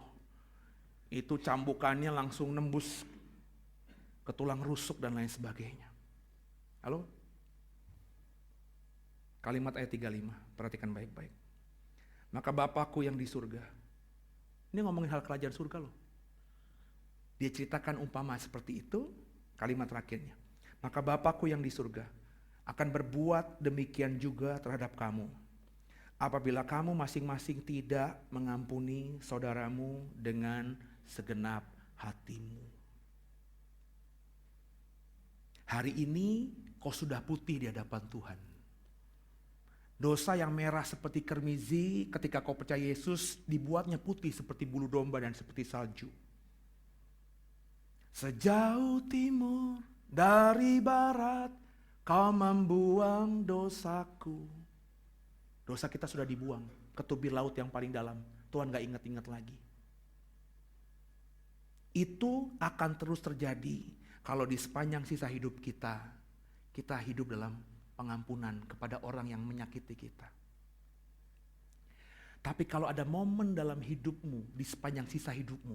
itu cambukannya langsung nembus ke tulang rusuk dan lain sebagainya. Halo? Kalimat ayat 35, perhatikan baik-baik. Maka Bapakku yang di surga. Ini ngomongin hal kerajaan surga loh. Dia ceritakan umpama seperti itu, kalimat terakhirnya. Maka Bapakku yang di surga akan berbuat demikian juga terhadap kamu. Apabila kamu masing-masing tidak mengampuni saudaramu dengan segenap hatimu. Hari ini kau sudah putih di hadapan Tuhan. Dosa yang merah seperti kermizi ketika kau percaya Yesus dibuatnya putih seperti bulu domba dan seperti salju. Sejauh timur dari barat kau membuang dosaku. Dosa kita sudah dibuang ke tubir laut yang paling dalam. Tuhan gak ingat-ingat lagi. Itu akan terus terjadi kalau di sepanjang sisa hidup kita hidup dalam pengampunan kepada orang yang menyakiti kita. Tapi kalau ada momen dalam hidupmu, di sepanjang sisa hidupmu,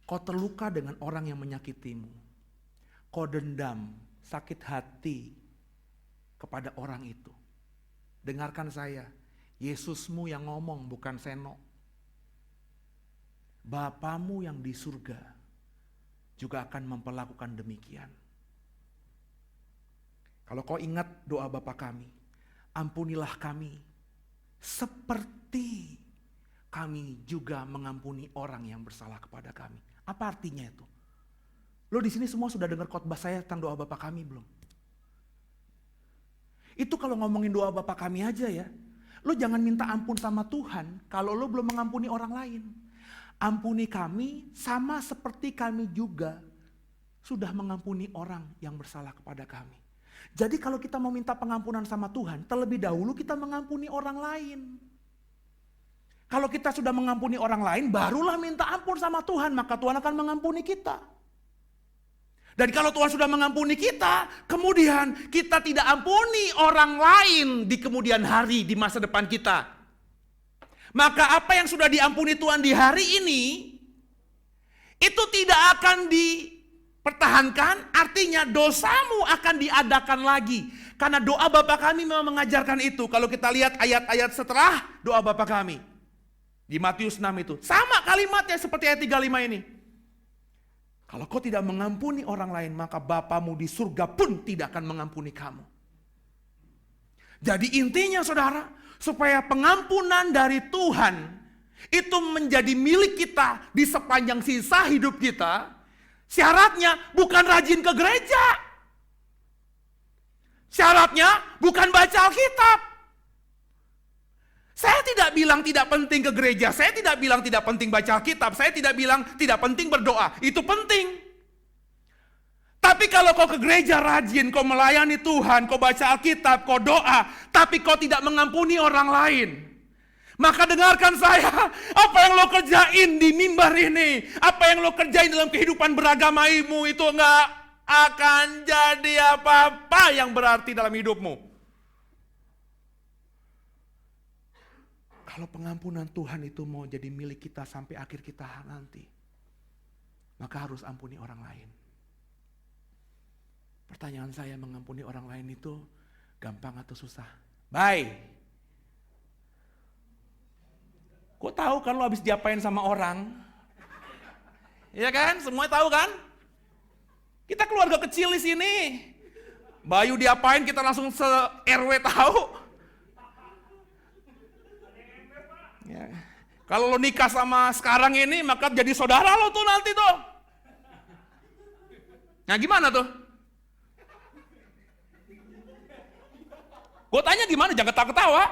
kau terluka dengan orang yang menyakitimu. kau dendam, sakit hati kepada orang itu. Dengarkan saya, Yesusmu yang ngomong bukan Seno. Bapamu yang di surga juga akan memperlakukan demikian. Kalau kau ingat doa Bapa kami, ampunilah kami seperti kami juga mengampuni orang yang bersalah kepada kami. Apa artinya itu? Lo di sini semua sudah dengar khotbah saya tentang doa Bapa kami belum? Itu kalau ngomongin doa Bapa kami aja ya. Lo jangan minta ampun sama Tuhan kalau lo belum mengampuni orang lain. Ampuni kami sama seperti kami juga sudah mengampuni orang yang bersalah kepada kami. Jadi kalau kita mau minta pengampunan sama Tuhan, terlebih dahulu kita mengampuni orang lain. Kalau kita sudah mengampuni orang lain, barulah minta ampun sama Tuhan, maka Tuhan akan mengampuni kita. Dan kalau Tuhan sudah mengampuni kita, kemudian kita tidak ampuni orang lain di kemudian hari, di masa depan kita. Maka apa yang sudah diampuni Tuhan di hari ini, itu tidak akan dipertahankan, artinya dosamu akan diadakan lagi. Karena doa Bapa kami memang mengajarkan itu. Kalau kita lihat ayat-ayat setelah doa Bapa kami. Di Matius 6 itu. Sama kalimatnya seperti ayat 35 ini. Kalau kau tidak mengampuni orang lain, maka Bapamu di surga pun tidak akan mengampuni kamu. Jadi intinya saudara, supaya pengampunan dari Tuhan itu menjadi milik kita di sepanjang sisa hidup kita, syaratnya bukan rajin ke gereja. Syaratnya bukan baca Alkitab. Saya tidak bilang tidak penting ke gereja, saya tidak bilang tidak penting baca Alkitab, saya tidak bilang tidak penting berdoa, itu penting. Tapi kalau kau ke gereja rajin, kau melayani Tuhan, kau baca Alkitab, kau doa, tapi kau tidak mengampuni orang lain, maka dengarkan saya, apa yang lo kerjain di mimbar ini, apa yang lo kerjain dalam kehidupan beragamaimu itu enggak akan jadi apa-apa yang berarti dalam hidupmu. Kalau pengampunan Tuhan itu mau jadi milik kita sampai akhir kita nanti, maka harus ampuni orang lain. Pertanyaan saya, mengampuni orang lain itu gampang atau susah? Bye. Kok tahu kan lo habis diapain sama orang? Iya kan? Semuanya tahu kan? Kita keluarga kecil di sini. Bayu diapain kita langsung se-RW tahu. Ya. Kalau lo nikah sama sekarang ini, maka jadi saudara lo tuh nanti tuh. Nah gimana tuh? Gue tanya gimana, jangan ketawa-ketawa.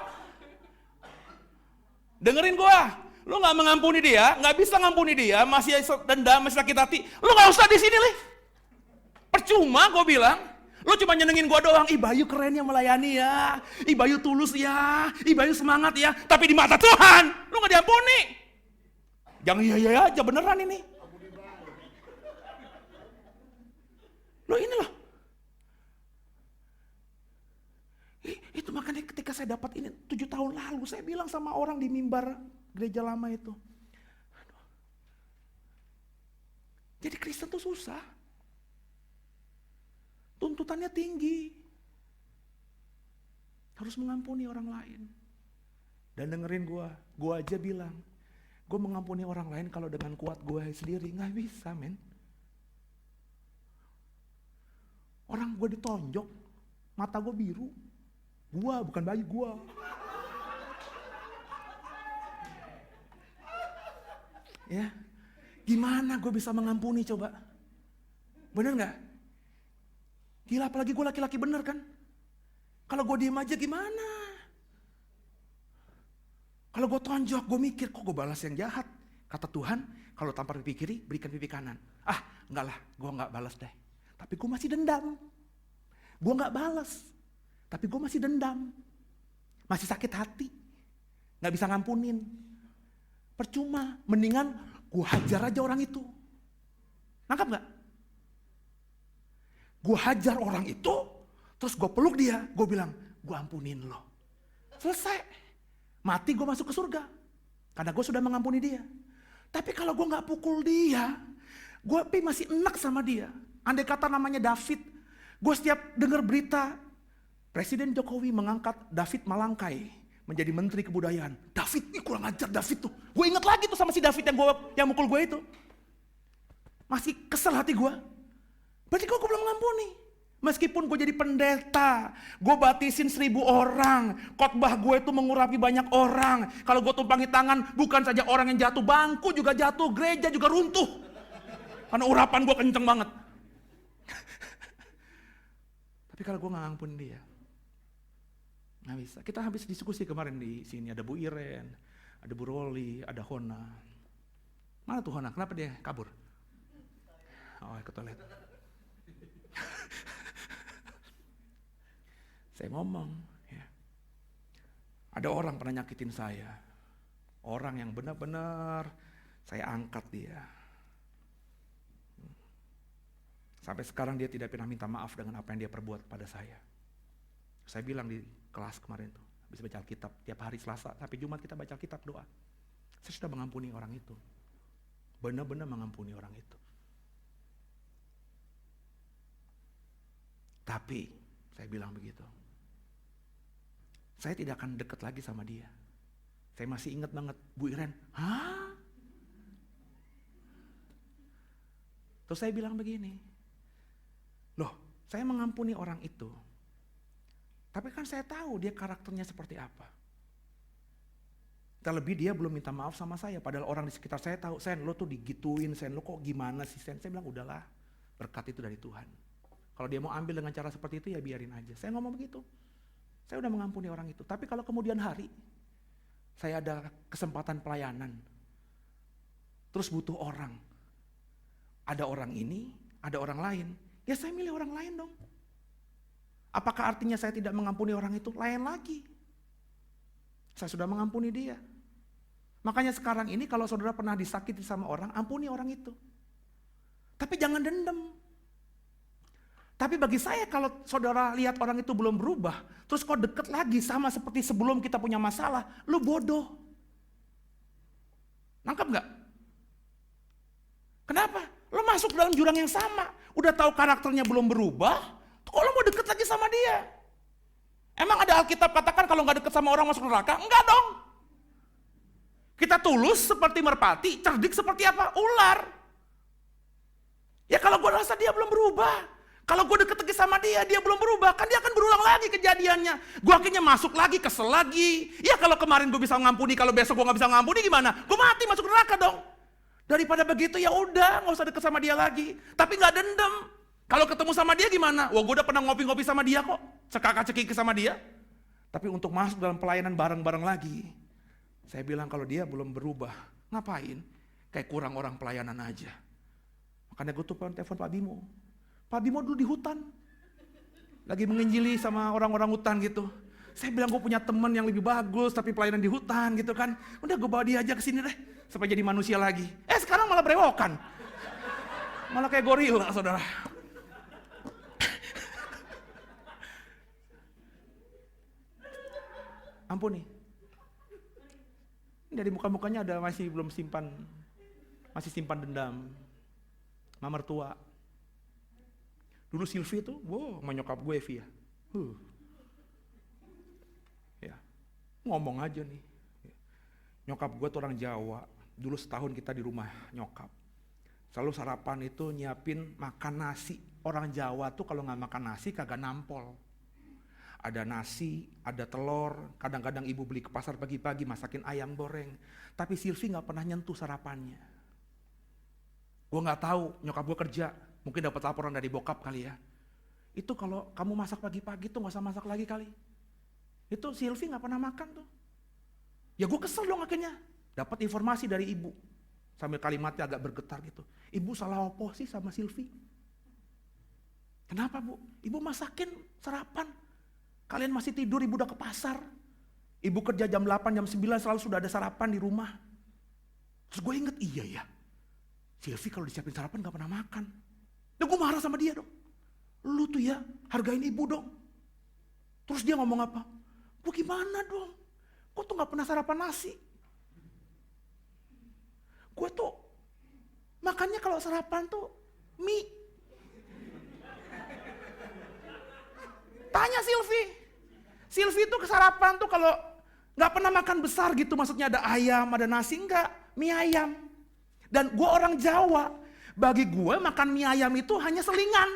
Dengerin gue, lo gak mengampuni dia, gak bisa ngampuni dia, masih dendam, masih sakit hati, lo gak usah di sini, Li. Percuma gue bilang, lo cuma nyenengin gue doang. Ih Bayu keren ya melayani ya, ih Bayu tulus ya, ih Bayu semangat ya. Tapi di mata Tuhan, lo gak diampuni. Jangan iya aja, beneran ini. Lo ini loh. Itu makanya ketika saya dapat ini 7 tahun lalu, saya bilang sama orang di mimbar gereja lama itu. Aduh. Jadi Kristen tuh susah. Tuntutannya tinggi. Harus mengampuni orang lain. Dan dengerin gue aja bilang, gue mengampuni orang lain kalau dengan kuat gue sendiri, gak bisa men. Orang gue ditonjok, mata gue biru. Gua bukan Bayu, gua. Ya, gimana gue bisa mengampuni coba? Bener nggak? Gila, apalagi gue laki-laki bener kan? Kalau gue diem aja gimana? Kalau gue tonjok, gue mikir kok gue balas yang jahat. Kata Tuhan, kalau tampar pipi kiri, berikan pipi kanan. Ah, enggak lah, gue nggak balas deh. Tapi gue masih dendam. Gue nggak balas. Tapi gue masih dendam, masih sakit hati, gak bisa ngampunin. Percuma, mendingan gue hajar aja orang itu. Nangkap gak? Gue hajar orang itu, terus gue peluk dia, gue bilang, gue ampunin lo. Selesai, mati gue masuk ke surga, karena gue sudah mengampuni dia. Tapi kalau gue gak pukul dia, gue masih enak sama dia. Andai kata namanya David, gue setiap dengar berita, Presiden Jokowi mengangkat David Malangkai menjadi Menteri Kebudayaan. David, ini kurang ajar David tuh. Gue inget lagi tuh sama si David yang mukul gue itu. Masih kesel hati gue. Berarti gue belum mengampuni. Meskipun gue jadi pendeta, gue batisin 1000 orang, khotbah gue itu mengurapi banyak orang. Kalau gue tumpangi tangan, bukan saja orang yang jatuh, bangku juga jatuh, gereja juga runtuh. Karena urapan gue kenceng banget. Tapi kalau gue gak ngampun dia, gak bisa. Kita habis diskusi kemarin di sini, ada Bu Iren, ada Bu Roli, ada Hona. Mana tuh Hona? Kenapa dia kabur? Oh, ke toilet. Saya ngomong, ya. Ada orang pernah nyakitin saya. Orang yang benar-benar saya angkat dia. Sampai sekarang dia tidak pernah minta maaf dengan apa yang dia perbuat pada saya. Saya bilang di kelas kemarin tuh, habis baca Alkitab, tiap hari Selasa sampai Jumat kita baca Alkitab doa. Saya sudah mengampuni orang itu. Benar-benar mengampuni orang itu. Tapi, saya bilang begitu. Saya tidak akan dekat lagi sama dia. Saya masih ingat banget, Bu Iren, hah? Terus saya bilang begini, loh, saya mengampuni orang itu. Tapi kan saya tahu dia karakternya seperti apa. Terlebih dia belum minta maaf sama saya, padahal orang di sekitar saya tahu, Sen, lo tuh digituin, Sen, lo kok gimana sih, Sen? Saya bilang, udahlah, berkat itu dari Tuhan. Kalau dia mau ambil dengan cara seperti itu, ya biarin aja. Saya ngomong begitu. Saya udah mengampuni orang itu. Tapi kalau kemudian hari, saya ada kesempatan pelayanan, terus butuh orang. Ada orang ini, ada orang lain. Ya saya milih orang lain dong. Apakah artinya saya tidak mengampuni orang itu? Lain lagi. Saya sudah mengampuni dia. Makanya sekarang ini kalau saudara pernah disakiti sama orang, ampuni orang itu. Tapi jangan dendam. Tapi bagi saya kalau saudara lihat orang itu belum berubah, terus kok deket lagi sama seperti sebelum kita punya masalah, lu bodoh. Nangkep gak? Kenapa? Lu masuk dalam jurang yang sama, udah tahu karakternya belum berubah, kok lu mau deket lagi sama dia? Emang ada Alkitab katakan kalau gak deket sama orang masuk neraka? Enggak dong. Kita tulus seperti merpati, cerdik seperti apa? Ular. Ya kalau gue rasa dia belum berubah, kalau gue deket lagi sama dia, dia belum berubah, kan dia akan berulang lagi kejadiannya. Gue akhirnya masuk lagi, kesel lagi. Ya kalau kemarin gue bisa ngampuni, kalau besok gue gak bisa ngampuni gimana? Gue mati masuk neraka dong. Daripada begitu ya udah, gak usah deket sama dia lagi. Tapi gak dendam. Kalau ketemu sama dia gimana? Wah gue udah pernah ngopi-ngopi sama dia kok. Cekak-cekik sama dia. Tapi untuk masuk dalam pelayanan bareng-bareng lagi, saya bilang kalau dia belum berubah, ngapain? Kayak kurang orang pelayanan aja. Makanya gue tuh telepon Pak Bimo. Pak Bimo dulu di hutan, lagi menginjili sama orang-orang hutan gitu. Saya bilang gue punya teman yang lebih bagus tapi pelayanan di hutan gitu kan. Udah gue bawa dia aja ke sini deh, supaya jadi manusia lagi. Sekarang malah berewokan. Malah kayak gorila saudara. Ampuni. Dari muka-mukanya ada masih simpan dendam. Mama mertua. Dulu Silvi tuh, sama nyokap gue Via. Ya, ngomong aja nih. Nyokap gue tuh orang Jawa. Dulu setahun kita di rumah nyokap. Selalu sarapan itu nyiapin makan nasi. Orang Jawa tuh kalau nggak makan nasi kagak nampol. Ada nasi, ada telur. Kadang-kadang ibu beli ke pasar pagi-pagi masakin ayam goreng. Tapi Silvi nggak pernah nyentuh sarapannya. Gue nggak tahu, nyokap gue kerja. Mungkin dapat laporan dari bokap kali ya. Itu kalau kamu masak pagi-pagi tuh gak usah masak lagi kali. Itu Silvi gak pernah makan tuh. Ya gue kesel dong akhirnya. Dapat informasi dari ibu. Sambil kalimatnya agak bergetar gitu. Ibu salah opo sih sama Silvi? Kenapa bu? Ibu masakin sarapan. Kalian masih tidur, ibu udah ke pasar. Ibu kerja jam 8, jam 9 selalu sudah ada sarapan di rumah. Terus gue inget, iya ya. Silvi kalau disiapin sarapan gak pernah makan. Dan gue marah sama dia dong. Lu tuh ya hargain ibu dong. Terus dia ngomong apa? Gue gimana dong? Gue tuh gak pernah sarapan nasi. Gue tuh makannya kalau sarapan tuh mie. Silvi tuh sarapan tuh kalau nggak pernah makan besar gitu, maksudnya ada ayam, ada nasi, enggak, mie ayam. Dan gue orang Jawa, bagi gue makan mie ayam itu hanya selingan.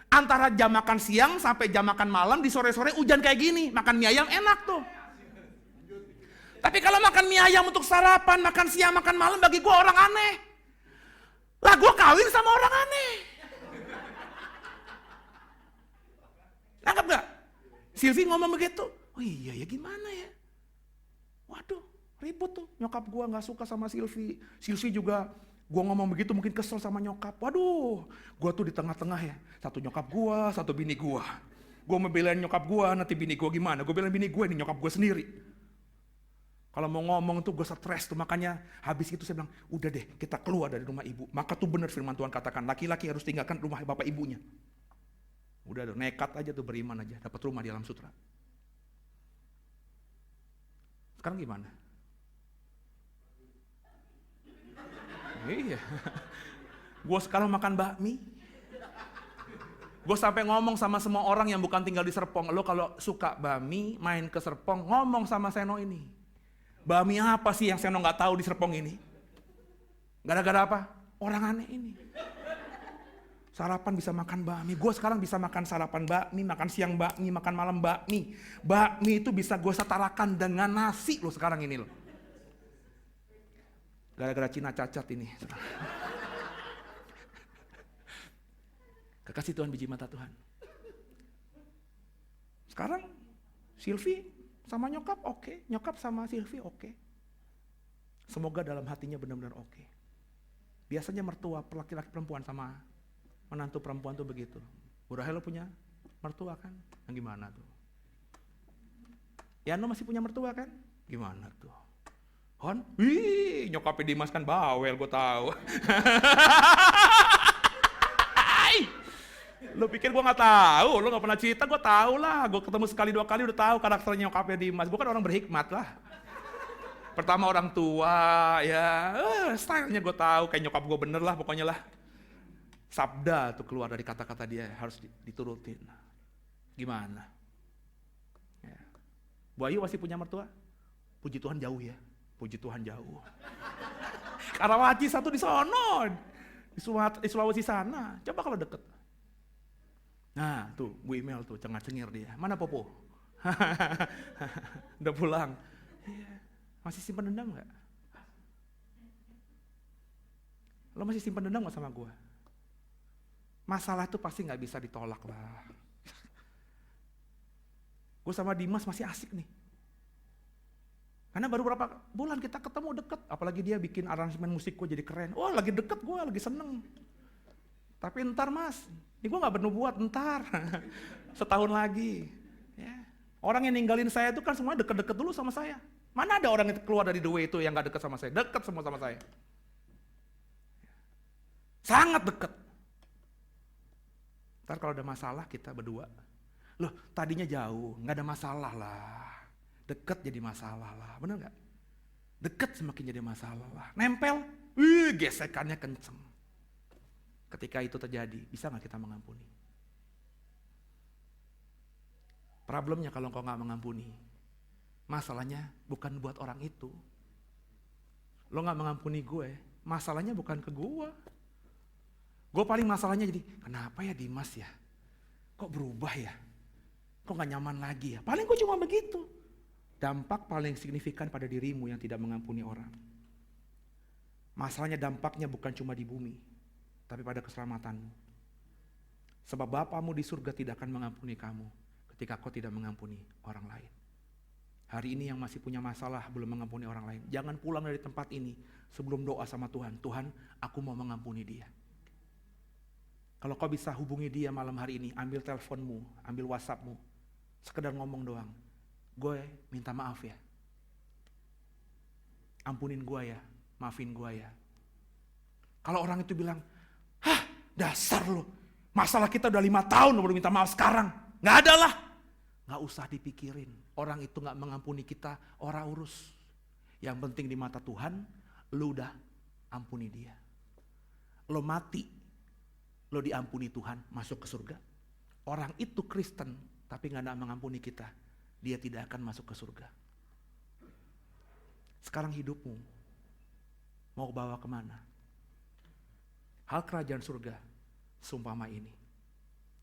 Antara jam makan siang sampai jam makan malam di sore-sore hujan kayak gini, makan mie ayam enak tuh. Tapi kalau makan mie ayam untuk sarapan, makan siang, makan malam, bagi gue orang aneh. Lah gue kawin sama orang aneh. Nangkep gak? Silvi ngomong begitu. Oh iya ya, gimana ya? Waduh, ribut tuh. Nyokap gue gak suka sama Silvi. Silvi juga, gue ngomong begitu mungkin kesel sama nyokap. Waduh, gue tuh di tengah-tengah ya. Satu nyokap gue, satu bini gue. Gue mau belain nyokap gue, nanti bini gue gimana? Gue belain bini gue, ini nyokap gue sendiri. Kalau mau ngomong tuh gue stres tuh, makanya habis itu saya bilang, udah deh kita keluar dari rumah ibu. Maka tuh benar firman Tuhan katakan, laki-laki harus tinggalkan rumah bapak ibunya. Udah nekat aja tuh, beriman aja, dapat rumah di Alam Sutra. Sekarang gimana? Iya. Gue sekarang makan bakmi. Gue sampai ngomong sama semua orang yang bukan tinggal di Serpong, lo kalau suka bakmi, main ke Serpong, ngomong sama Seno ini. Bakmi apa sih yang Seno nggak tahu di Serpong ini? Gara-gara apa? Orang aneh ini. Sarapan bisa makan bakmi. Gue sekarang bisa makan sarapan bakmi, makan siang bakmi, makan malam bakmi. Bakmi itu bisa gue setarakan dengan nasi lo sekarang ini lo. Gara-gara Cina cacat ini. Kekasih Tuhan, biji mata Tuhan. Sekarang Silvi sama nyokap oke. Nyokap sama Silvi oke. Semoga dalam hatinya benar-benar oke. Biasanya mertua laki-laki perempuan sama menantu perempuan tuh begitu. Bu Rahel punya mertua kan? Yang gimana tuh? Yano masih punya mertua kan? Gimana tuh? Hon? Wih, nyokapnya Dimas kan bawel, gue tahu. Lo pikir gue gak tahu? Lo gak pernah cerita, gue tahu lah. Gue ketemu sekali dua kali udah tahu karakternya nyokapnya Dimas. Gue kan orang berhikmat lah. Pertama orang tua, ya stylenya gue tahu, kayak nyokap gue bener lah pokoknya lah. Sabda tuh keluar dari kata-kata dia harus diturutin. Gimana? Ya. Bu Ayu masih punya mertua? Puji Tuhan jauh ya. Puji Tuhan jauh. Karawaci satu di sono. Di Sulawesi sana. Coba kalau deket. Nah tuh Bu Imel tuh cengar-cengir dia. Mana Popo? Udah pulang. Masih simpan dendam gak? Lo masih simpan dendam gak sama gue? Masalah itu pasti gak bisa ditolak lah. Gue sama Dimas masih asik nih. Karena baru berapa bulan kita ketemu deket. Apalagi dia bikin aransemen musik gue jadi keren. Oh lagi deket gue, lagi seneng. Tapi ntar mas, ini gue gak bernubuat ntar. Setahun lagi. Ya. Orang yang ninggalin saya itu kan semuanya deket-deket dulu sama saya. Mana ada orang yang keluar dari the way itu yang gak deket sama saya? Deket semua sama saya. Sangat deket. Ntar kalau ada masalah kita berdua, loh tadinya jauh, gak ada masalah lah. Deket jadi masalah lah, bener gak? Deket semakin jadi masalah lah. Nempel, gesekannya kenceng. Ketika itu terjadi, bisa gak kita mengampuni? Problemnya kalau engkau gak mengampuni, masalahnya bukan buat orang itu. Lo gak mengampuni gue, masalahnya bukan ke gue. Gue paling masalahnya jadi, kenapa ya Dimas ya? Kok berubah ya? Kok gak nyaman lagi ya? Paling gue cuma begitu. Dampak paling signifikan pada dirimu yang tidak mengampuni orang. Masalahnya dampaknya bukan cuma di bumi, tapi pada keselamatanmu. Sebab Bapamu di surga tidak akan mengampuni kamu ketika kau tidak mengampuni orang lain. Hari ini yang masih punya masalah belum mengampuni orang lain, jangan pulang dari tempat ini sebelum doa sama Tuhan. Tuhan, aku mau mengampuni dia. Kalau kau bisa hubungi dia malam hari ini, ambil teleponmu, ambil WhatsAppmu, sekedar ngomong doang. Gue minta maaf ya. Ampunin gue ya, maafin gue ya. Kalau orang itu bilang, hah dasar lo, masalah kita udah 5 tahun lo baru minta maaf sekarang. Gak ada lah. Gak usah dipikirin, orang itu gak mengampuni kita, orang urus. Yang penting di mata Tuhan, lo udah ampuni dia. Lo mati, lo diampuni Tuhan, masuk ke surga. orang itu Kristen, tapi nggak mengampuni kita, dia tidak akan masuk ke surga. Sekarang hidupmu mau bawa kemana? Hal kerajaan surga seumpama ini.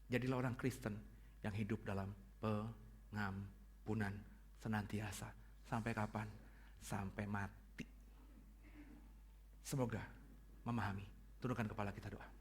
Jadilah orang Kristen yang hidup dalam pengampunan senantiasa. Sampai kapan? Sampai mati. Semoga memahami. Tundukkan kepala kita, doa.